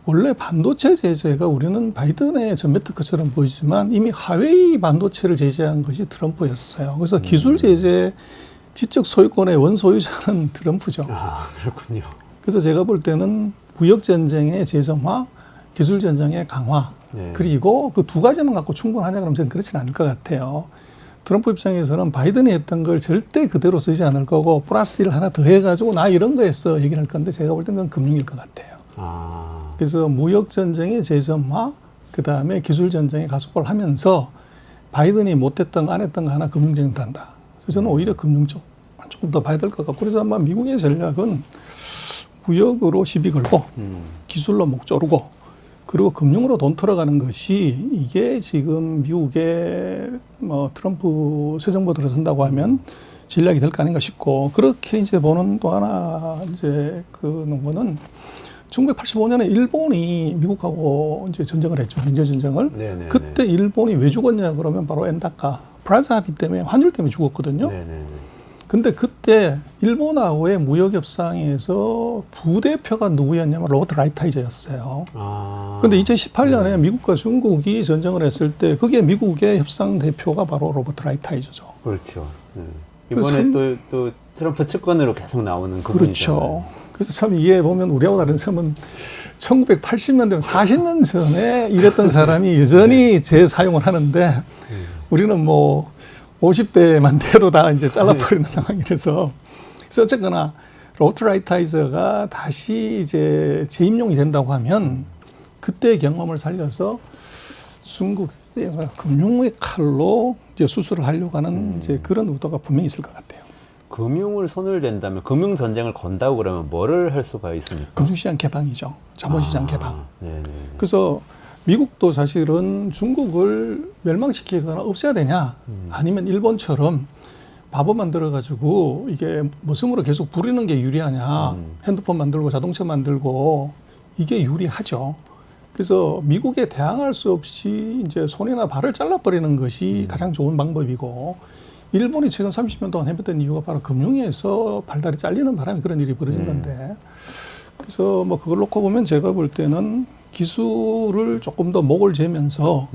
원래 반도체 제재가 우리는 바이든의 전매특허처럼 보이지만 이미 하웨이 반도체를 제재한 것이 트럼프였어요. 그래서 기술 제재 지적 소유권의 원소유자는 트럼프죠. 아, 그렇군요. 그래서 제가 볼 때는 무역 전쟁의 재점화, 기술 전쟁의 강화, 그리고 그 두 가지만 갖고 충분하냐 그러면 저는 그렇지는 않을 것 같아요. 트럼프 입장에서는 바이든이 했던 걸 절대 그대로 쓰지 않을 거고 플러스 1 하나 더 해가지고 나 이런 거 했어 얘기를 할 건데 제가 볼 때는 그건 금융일 것 같아요. 그래서 무역 전쟁의 재점화, 그 다음에 기술 전쟁의 가속화를 하면서 바이든이 못했던 거 안 했던 거 하나 금융전쟁 한다. 그래서 저는 오히려 금융 쪽 조금 더 봐야 될 것 같고 그래서 아마 미국의 전략은 무역으로 시비 걸고 기술로 목 조르고 그리고 금융으로 돈 털어가는 것이 이게 지금 미국의 뭐 트럼프 새 정부 들어선다고 하면 전략이 될 거 아닌가 싶고 그렇게 이제 보는 또 하나 이제 그 거는 1985년에 일본이 미국하고 이제 전쟁을 했죠. 경제 전쟁을. 네네네. 그때 일본이 왜 죽었냐 그러면 바로 엔다카, 프라자 합의 때문에 환율 때문에 죽었거든요. 네네네. 근데 그때 일본하고의 무역 협상에서 부대표가 누구였냐면 로버트 라이트하이저였어요. 근데 2018년에 미국과 중국이 전쟁을 했을 때 그게 미국의 협상 대표가 바로 로버트 라이트하이저죠. 그렇죠. 이번에 또 트럼프 측근으로 계속 나오는 그분이잖아요. 그렇죠. 그래서 참 이게 보면 우리하고 다른 점은 1980년대, 40년 전에 일했던 사람이 여전히 재사용을 하는데 우리는 뭐 50대만 돼도 다 이제 잘라버리는 상황이라서. 그래서 어쨌거나 로버트 라이트하이저가 다시 이제 재임용이 된다고 하면 그때의 경험을 살려서 중국에서 금융의 칼로 이제 수술을 하려고 하는 이제 그런 의도가 분명히 있을 것 같아요. 금융을 손을 댄다면 금융 전쟁을 건다고 그러면 뭐를 할 수가 있습니까? 금융시장 개방이죠. 자본시장 개방. 네네. 그래서 미국도 사실은 중국을 멸망시키거나 없애야 되냐, 아니면 일본처럼 바보 만들어가지고 이게 머슴으로 계속 부리는 게 유리하냐, 핸드폰 만들고 자동차 만들고 이게 유리하죠. 그래서 미국에 대항할 수 없이 이제 손이나 발을 잘라버리는 것이 가장 좋은 방법이고, 일본이 최근 30년 동안 해봤던 이유가 바로 금융에서 발달이 잘리는 바람에 그런 일이 벌어진 건데, 그래서 뭐 그걸 놓고 보면 제가 볼 때는 기술을 조금 더 목을 재면서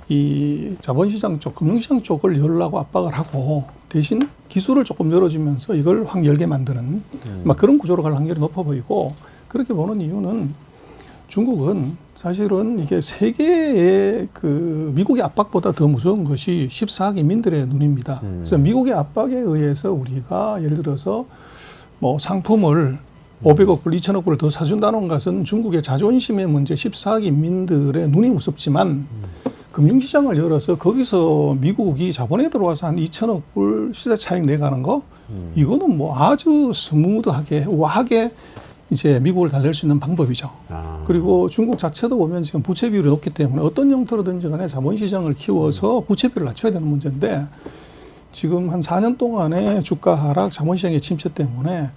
이 자본시장 쪽, 금융시장 쪽을 열라고 압박을 하고, 대신 기술을 조금 열어주면서 이걸 확 열게 만드는 막 그런 구조로 갈 확률이 높아 보이고, 그렇게 보는 이유는 중국은 사실은 이게 세계의 그 미국의 압박보다 더 무서운 것이 14억 인민들의 눈입니다. 그래서 미국의 압박에 의해서 우리가 예를 들어서 뭐 상품을 500억 불, 2천억 불을 더 사준다는 것은 중국의 자존심의 문제, 14억 인민들의 눈이 우습지만 금융시장을 열어서 거기서 미국이 자본에 들어와서 한 2천억 불 시세 차익 내가는 거, 이거는 뭐 아주 스무드하게, 우아하게 이제 미국을 달랠 수 있는 방법이죠. 그리고 중국 자체도 보면 지금 부채 비율이 높기 때문에 어떤 형태로든지 간에 자본시장을 키워서 부채 비율을 낮춰야 되는 문제인데, 지금 한 4년 동안의 주가 하락, 자본시장의 침체 때문에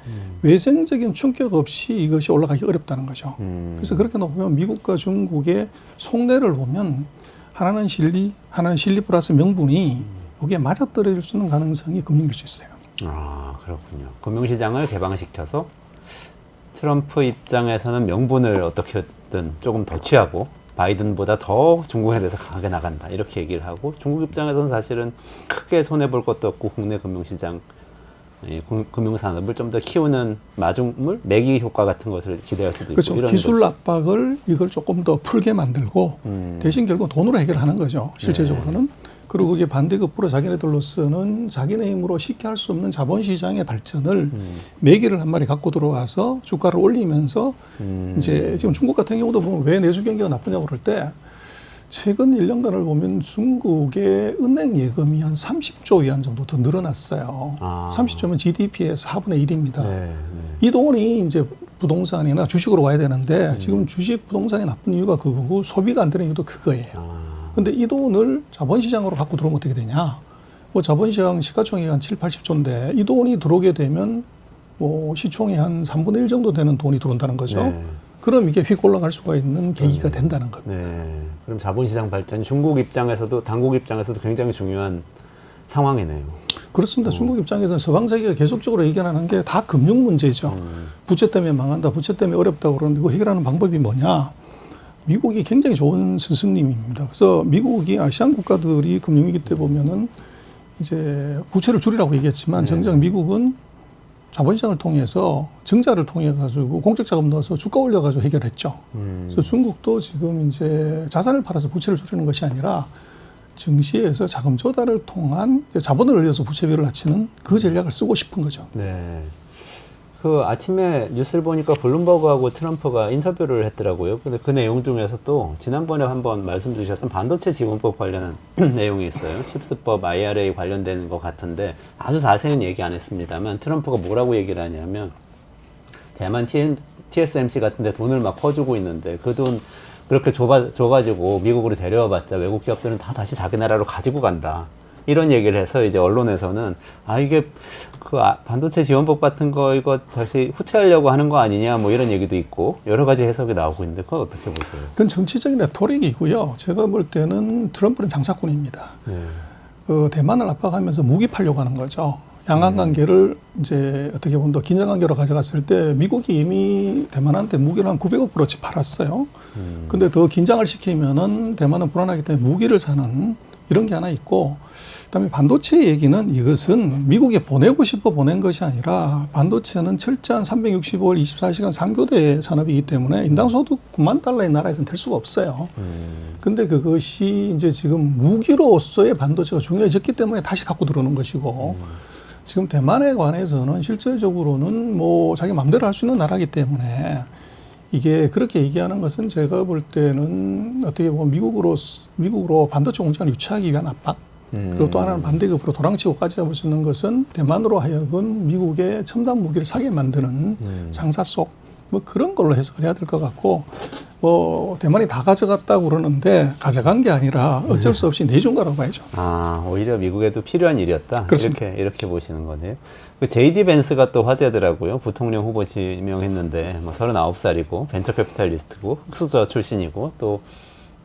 외생적인 충격 없이 이것이 올라가기 어렵다는 거죠. 그래서 그렇게 놓으면 미국과 중국의 속내를 보면 하나는 실리, 하나는 실리 플러스 명분이 여기에 맞아떨어질 수 있는 가능성이 금융일 수 있어요. 아, 그렇군요. 금융시장을 개방시켜서 트럼프 입장에서는 명분을 어떻게든 조금 더 취하고 바이든보다 더 중국에 대해서 강하게 나간다 이렇게 얘기를 하고, 중국 입장에서는 사실은 크게 손해볼 것도 없고 국내 금융시장, 금융산업을 좀 더 키우는 마중물, 매기 효과 같은 것을 기대할 수도 있고. 그렇죠. 이런 기술 압박을 이걸 조금 더 풀게 만들고 대신 결국 돈으로 해결하는 거죠. 실제적으로는. 그리고 그게 반대급부로 자기네들로서는 자기네 힘으로 쉽게 할 수 없는 자본시장의 발전을 매기를 한 마리 갖고 들어와서 주가를 올리면서 이제 지금 중국 같은 경우도 보면 왜 내수 경기가 나쁘냐고 그럴 때, 최근 1년간을 보면 중국의 은행 예금이 한 30조 위안 정도 더 늘어났어요. 30조면 GDP의 4분의 1입니다. 이 돈이 이제 부동산이나 주식으로 와야 되는데 지금 주식 부동산이 나쁜 이유가 그거고 소비가 안 되는 이유도 그거예요. 근데 이 돈을 자본시장으로 갖고 들어오면 어떻게 되냐? 뭐 자본시장 시가총액이 한 7, 80조인데 이 돈이 들어오게 되면 뭐 시총이 한 3분의 1 정도 되는 돈이 들어온다는 거죠. 네. 그럼 이게 휙 올라갈 수가 있는 계기가 된다는 겁니다. 네. 그럼 자본시장 발전이 중국 입장에서도, 당국 입장에서도 굉장히 중요한 상황이네요. 그렇습니다. 중국 입장에서는 서방 세계가 계속적으로 얘기하는 게 다 금융 문제죠. 부채 때문에 망한다, 부채 때문에 어렵다고 그러는데 그 해결하는 방법이 뭐냐? 미국이 굉장히 좋은 스승님입니다. 그래서 미국이 아시안 국가들이 금융위기 때 보면은 이제 부채를 줄이라고 얘기했지만 정작 미국은 자본시장을 통해서 증자를 통해 가지고 공적 자금 넣어서 주가 올려 가지고 해결했죠. 그래서 중국도 지금 이제 자산을 팔아서 부채를 줄이는 것이 아니라 증시에서 자금 조달을 통한 자본을 늘려서 부채비율을 낮추는 그 전략을 쓰고 싶은 거죠. 네. 그 아침에 뉴스를 보니까 블룸버그하고 트럼프가 인터뷰를 했더라고요. 근데 그 내용 중에서 또 지난번에 한번 말씀 주셨던 반도체 지원법 관련한 내용이 있어요. 칩스법 IRA 관련되는 것 같은데 아주 자세히는 얘기 안 했습니다만, 트럼프가 뭐라고 얘기를 하냐면, 대만 TSMC 같은 데 돈을 막 퍼주고 있는데 그 돈 그렇게 줘가지고 미국으로 데려와봤자 외국 기업들은 다 다시 자기 나라로 가지고 간다. 이런 얘기를 해서 이제 언론에서는 이게 그 반도체 지원법 같은 거 이거 다시 후퇴하려고 하는 거 아니냐 뭐 이런 얘기도 있고 여러 가지 해석이 나오고 있는데 그건 어떻게 보세요? 그건 정치적인 레토릭이고요. 제가 볼 때는 트럼프는 장사꾼입니다. 대만을 압박하면서 무기 팔려고 하는 거죠. 양안 관계를 이제 어떻게 보면 더 긴장 관계로 가져갔을 때 미국이 이미 대만한테 무기를 한 900억 불어치 팔았어요. 근데 더 긴장을 시키면은 대만은 불안하기 때문에 무기를 사는 이런 게 하나 있고, 그다음에 반도체 얘기는 이것은 미국에 보내고 싶어 보낸 것이 아니라 반도체는 철저한 365일 24시간 3교대 산업이기 때문에 인당 소득 9만 달러의 나라에서는 될 수가 없어요. 근데 그것이 이제 지금 무기로서의 반도체가 중요해졌기 때문에 다시 갖고 들어오는 것이고, 지금 대만에 관해서는 실질적으로는 뭐 자기 마음대로 할 수 있는 나라이기 때문에 이게 그렇게 얘기하는 것은 제가 볼 때는 어떻게 보면 미국으로 반도체 공장을 유치하기 위한 압박, 그리고 또 하나는 반대급으로 도랑치고까지 잡을 수 있는 것은 대만으로 하여금 미국의 첨단 무기를 사게 만드는 장사 속 뭐 그런 걸로 해석을 해야 될 것 같고, 뭐 대만이 다 가져갔다고 그러는데 가져간 게 아니라 어쩔 수 없이 내준 거라고 봐야죠. 아, 오히려 미국에도 필요한 일이었다. 그렇습니다. 이렇게 보시는 거네요. 그 JD 벤스가 또 화제더라고요. 부통령 후보 지명했는데 뭐 39살이고 벤처 캐피탈리스트고 흑수저 출신이고 또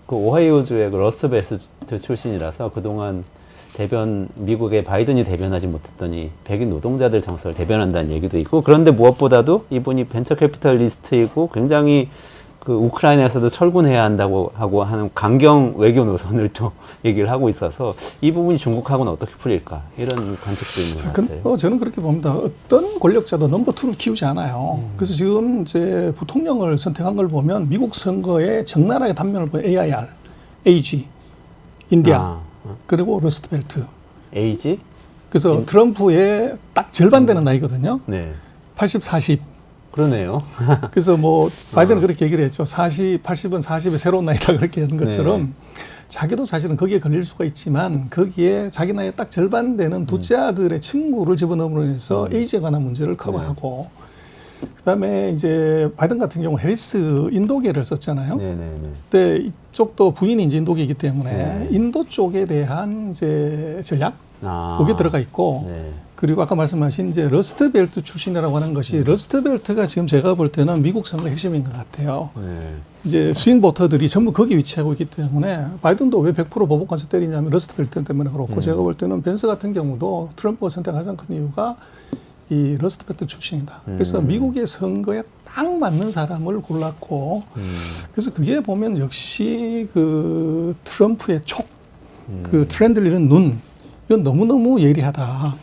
그 오하이오주의 그 러스트벨트 출신이라서 그동안 미국의 바이든이 대변하지 못했더니 백인 노동자들 정서를 대변한다는 얘기도 있고, 그런데 무엇보다도 이분이 벤처 캐피탈리스트이고 굉장히 그 우크라이나에서도 철군해야 한다고 하고 하는 강경 외교 노선을 또 얘기를 하고 있어서 이 부분이 중국하고는 어떻게 풀릴까 이런 관측도 있는 것 같아요. 저는 그렇게 봅니다. 어떤 권력자도 넘버 2를 키우지 않아요. 그래서 지금 이제 부통령을 선택한 걸 보면 미국 선거에 적나라하게 단면을 보여 AIR, AG, 인디아, 그리고 러스트벨트. 에이지? 그래서 트럼프의 딱 절반 되는 나이거든요. 네. 80, 40. 그러네요. 그래서 뭐 바이든은 그렇게 얘기를 했죠. 40, 80은 40의 새로운 나이다 그렇게 하는 것처럼 자기도 사실은 거기에 걸릴 수가 있지만 거기에 자기 나이에 딱 절반 되는 둘째 아들의 친구를 집어넣음으로 해서 에이즈에 관한 문제를 커버하고 그다음에 이제 바이든 같은 경우 해리스 인도계를 썼잖아요. 근데 이쪽도 부인이 이제 인도계이기 때문에 인도 쪽에 대한 이제 전략 거기에 들어가 있고 그리고 아까 말씀하신 이제 러스트벨트 출신이라고 하는 것이 러스트벨트가 지금 제가 볼 때는 미국 선거 핵심인 것 같아요. 이제 스윙 보터들이 전부 거기 위치하고 있기 때문에 바이든도 왜 100% 보복관서 때리냐면 러스트벨트 때문에 그렇고 제가 볼 때는 벤스 같은 경우도 트럼프가 선택 가장 큰 이유가 이 러스트벨트 출신이다. 그래서 미국의 선거에 딱 맞는 사람을 골랐고 그래서 그게 보면 역시 그 트럼프의 촉, 그 트렌드를 잃은 눈 이건 너무너무 예리하다.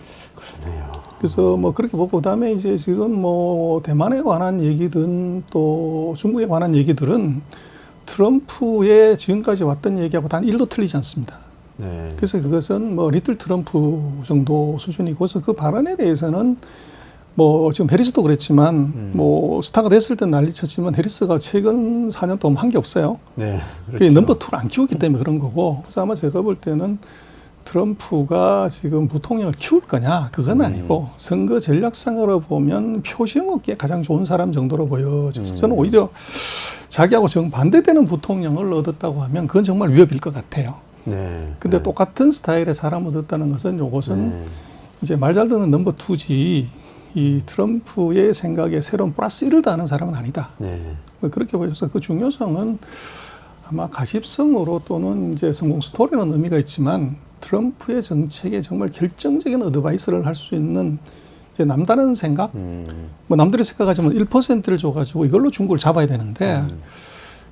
그래서 뭐 그렇게 보고 그다음에 이제 지금 뭐 대만에 관한 얘기든 또 중국에 관한 얘기들은 트럼프의 지금까지 왔던 얘기하고 단 1도 틀리지 않습니다. 그래서 그것은 뭐 리틀 트럼프 정도 수준이고 그래서 그 발언에 대해서는 뭐 지금 해리스도 그랬지만 뭐 스타가 됐을 때 난리쳤지만 해리스가 최근 4년 동안 한 게 없어요. 그게 넘버 2를 안 키우기 때문에 그런 거고 그래서 아마 제가 볼 때는 트럼프가 지금 부통령을 키울 거냐 그건 아니고 선거 전략상으로 보면 표심없게 가장 좋은 사람 정도로 보여져서 저는 오히려 자기하고 정반대되는 부통령을 얻었다고 하면 그건 정말 위협일 것 같아요. 근데 똑같은 스타일의 사람을 얻었다는 것은 요것은 이제 말 잘 듣는 넘버 2지 이 트럼프의 생각에 새로운 플러스 1을 더하는 사람은 아니다. 뭐 그렇게 보여서 그 중요성은 아마 가십성으로 또는 이제 성공 스토리는 의미가 있지만 트럼프의 정책에 정말 결정적인 어드바이스를 할 수 있는 이제 남다른 생각, 뭐 남들이 생각하지만 1%를 줘가지고 이걸로 중국을 잡아야 되는데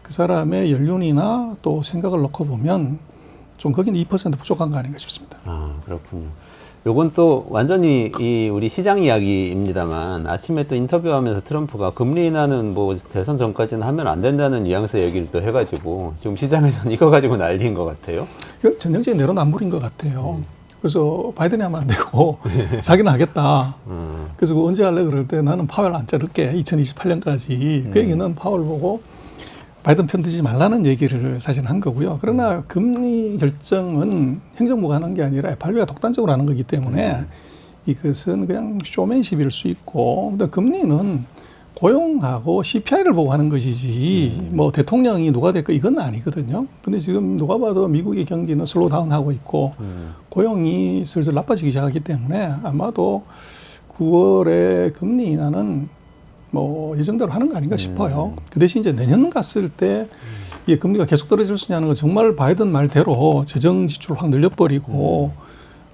그 사람의 연륜이나 또 생각을 놓고 보면 좀 거기는 2% 부족한 거 아닌가 싶습니다. 아, 그렇군요. 요건 또 완전히 이 우리 시장 이야기입니다만 아침에 또 인터뷰하면서 트럼프가 금리 인하는 뭐 대선 전까지는 하면 안 된다는 뉘앙스 얘기를 또 해가지고 지금 시장에서는 이거 가지고 난리인 것 같아요. 이건 전형적인 내로남불인 것 같아요. 그래서 바이든이 하면 안 되고 자기는 하겠다. 그래서 그 언제 할래 그럴 때 나는 파월 안 자를게 2028년까지 그 얘기는 파월 보고 바이든 편 드지 말라는 얘기를 사실 한 거고요. 그러나 금리 결정은 행정부가 하는 게 아니라 FRB가 독단적으로 하는 거기 때문에 이것은 그냥 쇼맨십일 수 있고 근데 금리는 고용하고 CPI를 보고 하는 것이지 뭐 대통령이 누가 될까 이건 아니거든요. 근데 지금 누가 봐도 미국의 경기는 슬로우 다운하고 있고 고용이 슬슬 나빠지기 시작하기 때문에 아마도 9월에 금리 인하는 뭐 예정대로 하는 거 아닌가 싶어요. 그 대신 이제 내년 갔을 때 이 금리가 계속 떨어질 수 있냐는 건 정말 바이든 말대로 재정 지출을 확 늘려버리고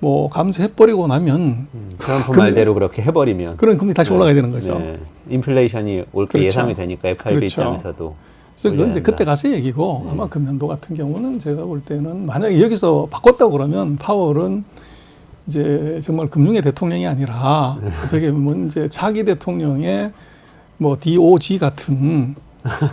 뭐 감세해버리고 나면 트럼프 말대로 그렇게 해버리면 그런 금리 다시 올라가야 되는 거죠. 인플레이션이 올 게 그렇죠. 예상이 되니까 FRB 그렇죠. 입장에서도 그래서 그건 이제 그때 가서 얘기고 아마 금년도 같은 경우는 제가 볼 때는 만약에 여기서 바꿨다고 그러면 파월은 이제 정말 금융의 대통령이 아니라 어떻게 보면 이제 차기 대통령의 뭐 DOG 같은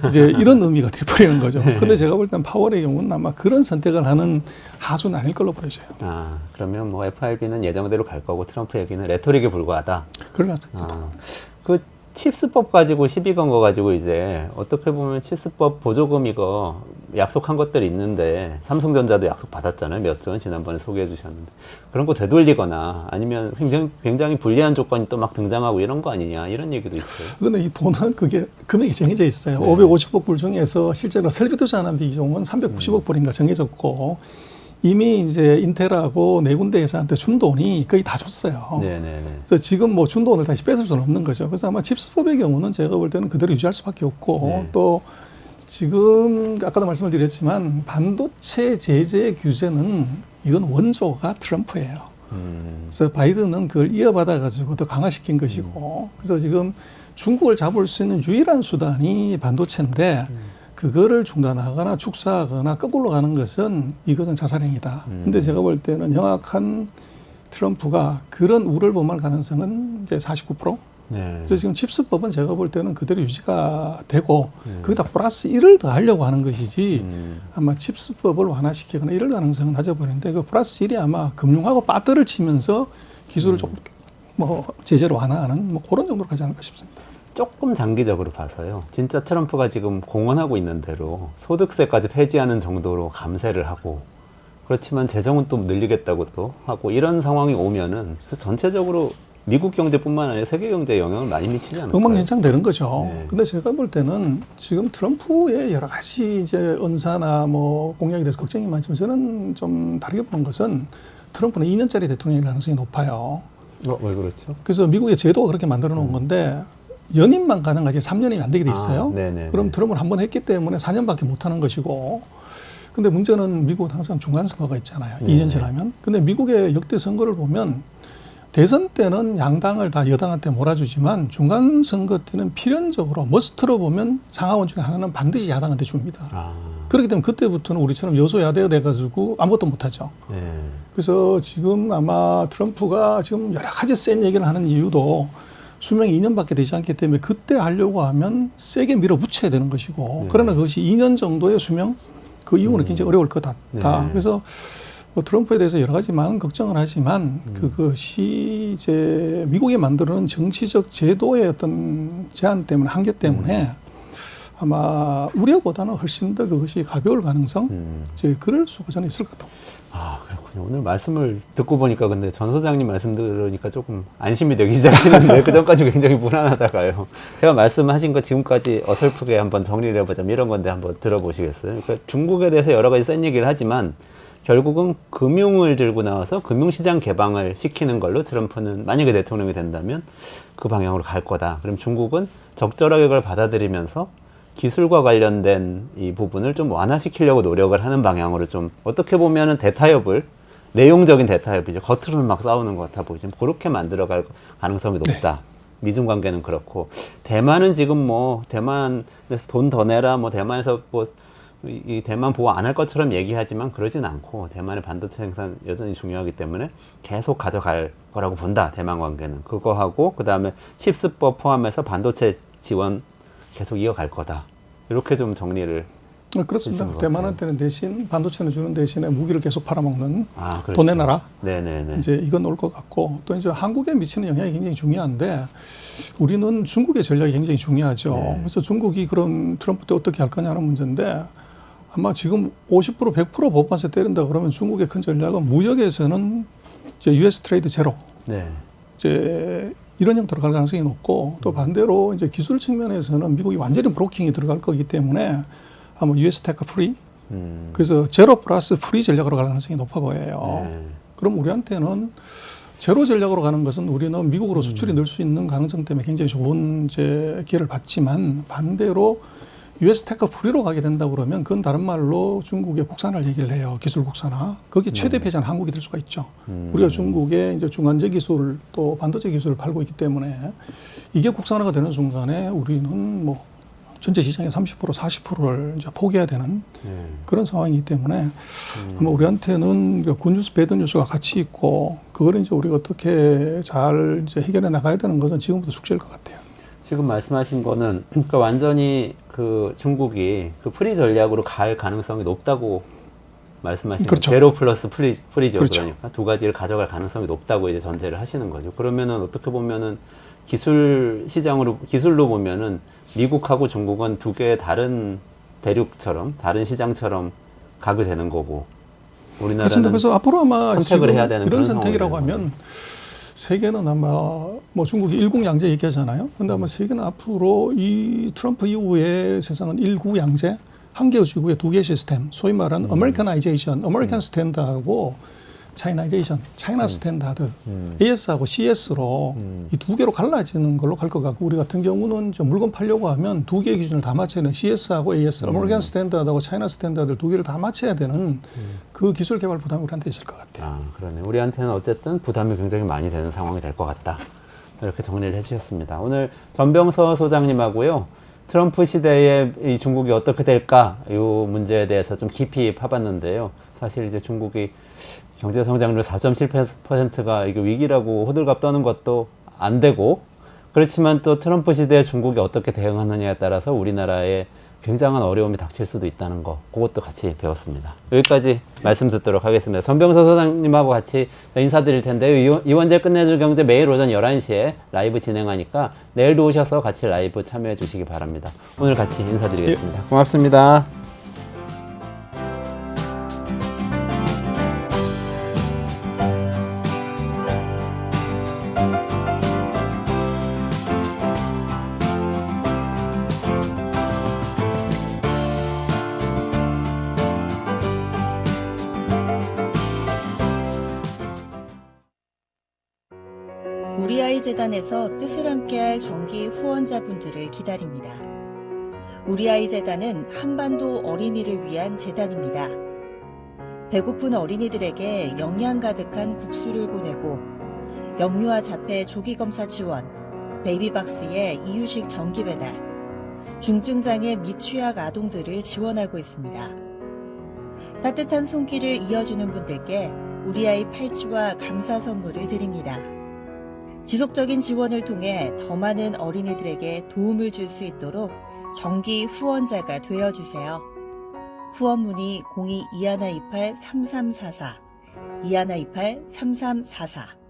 이제 이런 의미가 돼버리는 거죠. 근데 제가 볼 땐 파월의 경우는 아마 그런 선택을 하는 하수는 아닐 걸로 보여져요. 아, 그러면 뭐 FRB는 예정대로 갈 거고 트럼프 얘기는 레토릭에 불과하다. 그런 것 같습니다. 그 칩스법 가지고 시비 건 거 가지고 이제 어떻게 보면 칩스법 보조금 이거 약속한 것들이 있는데 삼성전자도 약속 받았잖아요. 몇 조 원 지난번에 소개해 주셨는데 그런 거 되돌리거나 아니면 굉장히 불리한 조건이 또 막 등장하고 이런 거 아니냐 이런 얘기도 있어요. 근데 이 돈은 그게 금액이 정해져 있어요. 네. 550억 불 중에서 실제로 설비 투자하는 비중은 390억 불인가 정해졌고 이미 이제 인텔하고 네 군데 회사한테 준 돈이 거의 다 줬어요. 네네네. 그래서 지금 뭐 준 돈을 다시 뺏을 수는 없는 거죠. 그래서 아마 칩스법의 경우는 제가 볼 때는 그대로 유지할 수밖에 없고 네. 또 지금 아까도 말씀을 드렸지만 반도체 제재 규제는 이건 원조가 트럼프예요. 그래서 바이든은 그걸 이어받아 가지고 더 강화시킨 것이고 그래서 지금 중국을 잡을 수 있는 유일한 수단이 반도체인데 그거를 중단하거나 축소하거나 거꾸로 가는 것은 이것은 자살행위다. 근데 제가 볼 때는 정확한 트럼프가 그런 우려를 범할 가능성은 이제 49%. 네. 그래서 지금 칩스법은 제가 볼 때는 그대로 유지가 되고 거기다 플러스 1을 더 하려고 하는 것이지 아마 칩스법을 완화시키거나 이럴 가능성은 낮아 보이는데 그 플러스 1이 아마 금융하고 빠뜨를 치면서 기술을 조금 뭐 제재를 완화하는 뭐 그런 정도로 가지 않을까 싶습니다. 조금 장기적으로 봐서요. 진짜 트럼프가 지금 공언하고 있는 대로 소득세까지 폐지하는 정도로 감세를 하고 그렇지만 재정은 또 늘리겠다고 또 하고 이런 상황이 오면은 전체적으로 미국 경제뿐만 아니라 세계 경제에 영향을 많이 미치지 않을까요? 엉망진창 되는 거죠. 네. 근데 제가 볼 때는 지금 트럼프의 여러 가지 이제 언사나 뭐 공약에 대해서 걱정이 많지만 저는 좀 다르게 보는 것은 트럼프는 2년짜리 대통령일 가능성이 높아요. 왜 그렇죠? 그래서 미국의 제도가 그렇게 만들어 놓은 건데 연임만 가능하지 3년이 안 되게 돼 있어요. 네네. 그럼 트럼프는 한 번 했기 때문에 4년밖에 못 하는 것이고 근데 문제는 미국은 항상 중간 선거가 있잖아요. 네. 2년 지나면. 근데 미국의 역대 선거를 보면 대선 때는 양당을 다 여당한테 몰아주지만 중간 선거 때는 필연적으로 머스트로 보면 상하원 중에 하나는 반드시 야당한테 줍니다. 그렇기 때문에 그때부터는 우리처럼 여소야대가 돼가지고 아무것도 못하죠. 네. 그래서 지금 아마 트럼프가 지금 여러 가지 센 얘기를 하는 이유도 수명이 2년밖에 되지 않기 때문에 그때 하려고 하면 세게 밀어붙여야 되는 것이고 그러나 그것이 2년 정도의 수명 그 이후는 굉장히 어려울 거다. 네. 그래서 뭐 트럼프에 대해서 여러 가지 많은 걱정을 하지만 그것이 이제 미국이 만들어놓은 정치적 제도의 어떤 제한 때문에 한계 때문에 아마 우려보다는 훨씬 더 그것이 가벼울 가능성 이제 그럴 수가 저는 있을 것 같다고. 그렇군요. 오늘 말씀을 듣고 보니까 근데 전 소장님 말씀 들으니까 조금 안심이 되기 시작했는데 그 전까지 굉장히 불안하다가요. 제가 말씀하신 거 지금까지 어설프게 한번 정리를 해보자면 이런 건데 한번 들어보시겠어요? 그러니까 중국에 대해서 여러 가지 센 얘기를 하지만 결국은 금융을 들고 나와서 금융시장 개방을 시키는 걸로 트럼프는 만약에 대통령이 된다면 그 방향으로 갈 거다. 그럼 중국은 적절하게 그걸 받아들이면서 기술과 관련된 이 부분을 좀 완화시키려고 노력을 하는 방향으로 좀 어떻게 보면은 대타협을 내용적인 대타협이죠. 겉으로는 막 싸우는 것 같아 보이지만 그렇게 만들어갈 가능성이 높다. 미중 관계는 그렇고 대만은 지금 뭐 대만에서 돈 더 내라 뭐 대만에서 뭐 이 대만 보호 안 할 것처럼 얘기하지만 그러진 않고 대만의 반도체 생산 여전히 중요하기 때문에 계속 가져갈 거라고 본다. 대만 관계는 그거 하고 그 다음에 칩스법 포함해서 반도체 지원 계속 이어갈 거다. 이렇게 좀 정리를 그렇습니다. 대만한테는 대신 반도체는 주는 대신에 무기를 계속 팔아먹는 그렇죠. 돈 내놔라. 네네네. 이제 이건 올 것 같고 또 이제 한국에 미치는 영향이 굉장히 중요한데 우리는 중국의 전략이 굉장히 중요하죠. 네. 그래서 중국이 그럼 트럼프 때 어떻게 할 거냐는 문제인데 아마 지금 50% 100% 보관세 때린다 그러면 중국의 큰 전략은 무역에서는 이제 US 트레이드 제로. 네. 이제 이런 형태로 갈 가능성이 높고 또 반대로 이제 기술 측면에서는 미국이 완전히 브로킹이 들어갈 거기 때문에 아마 US 테크 프리 그래서 제로 플러스 프리 전략으로 갈 가능성이 높아 보여요. 네. 그럼 우리한테는 제로 전략으로 가는 것은 우리는 미국으로 수출이 늘 수 있는 가능성 때문에 굉장히 좋은 이제 기회를 받지만 반대로 US 테크 프리로 가게 된다 그러면 그건 다른 말로 중국의 국산화를 얘기를 해요. 기술 국산화. 거기 최대 패자는 한국이 될 수가 있죠. 우리가 중국의 이제 중간재 기술 또 반도체 기술을 팔고 있기 때문에 이게 국산화가 되는 순간에 우리는 뭐 전체 시장의 30% 40%를 이제 포기해야 되는 그런 상황이기 때문에 아마 우리한테는 굿뉴스 배드뉴스가 같이 있고 그걸 이제 우리가 어떻게 잘 이제 해결해 나가야 되는 것은 지금부터 숙제일 것 같아요. 지금 말씀하신 거는 그러니까 완전히 그 중국이 그 프리 전략으로 갈 가능성이 높다고 말씀하시는 그렇죠. 제로 플러스 프리죠. 그렇죠. 그러니까 두 가지를 가져갈 가능성이 높다고 이제 전제를 하시는 거죠. 그러면은 어떻게 보면은 기술 시장으로 기술로 보면은 미국하고 중국은 두 개의 다른 대륙처럼 다른 시장처럼 가게 되는 거고 그렇습니다. 우리나라는 그래서 앞으로 아마 선택을 지금 해야 되는 이런 그런 선택이라고 상황이 되는 하면 세계는 아마 뭐 중국이 일국양제 얘기하잖아요. 근데 아마 세계는 앞으로 이 트럼프 이후에 세상은 일국양제 한 개의 지구의 두 개의 시스템, 소위 말하는 아메리카나이제이션, 아메리칸 스탠다드하고 차이나이제이션, 차이나 스탠다드, AS하고 CS로 이 두 개로 갈라지는 걸로 갈 것 같고 우리 같은 경우는 좀 물건 팔려고 하면 두 개의 기준을 다 맞춰야 되는 CS하고 AS, 아메리칸 스탠다드하고 차이나 스탠다드 두 개를 다 맞춰야 되는 그 기술 개발 부담이 우리한테 있을 것 같아요. 아, 그러네. 우리한테는 어쨌든 부담이 굉장히 많이 되는 상황이 될 것 같다. 이렇게 정리를 해주셨습니다. 오늘 전병서 소장님하고요. 트럼프 시대에 이 중국이 어떻게 될까 이 문제에 대해서 좀 깊이 파봤는데요. 사실 이제 중국이 경제 성장률 4.7%가 이게 위기라고 호들갑 떠는 것도 안 되고 그렇지만 또 트럼프 시대에 중국이 어떻게 대응하느냐에 따라서 우리나라에 굉장한 어려움이 닥칠 수도 있다는 거 그것도 같이 배웠습니다. 여기까지 말씀 듣도록 하겠습니다. 전병서 소장님하고 같이 인사드릴 텐데요. 이원재 끝내줄 경제 매일 오전 11시에 라이브 진행하니까 내일도 오셔서 같이 라이브 참여해 주시기 바랍니다. 오늘 같이 인사드리겠습니다. 고맙습니다. 우리 아이 재단에서 뜻을 함께할 정기 후원자분들을 기다립니다. 우리 아이 재단은 한반도 어린이를 위한 재단입니다. 배고픈 어린이들에게 영양 가득한 국수를 보내고 영유아 자폐 조기검사 지원, 베이비박스의 이유식 정기 배달, 중증장애 및 취약 아동들을 지원하고 있습니다. 따뜻한 손길을 이어주는 분들께 우리 아이 팔찌와 감사 선물을 드립니다. 지속적인 지원을 통해 더 많은 어린이들에게 도움을 줄 수 있도록 정기 후원자가 되어주세요. 후원 문의 02-2128-3344, 2128-3344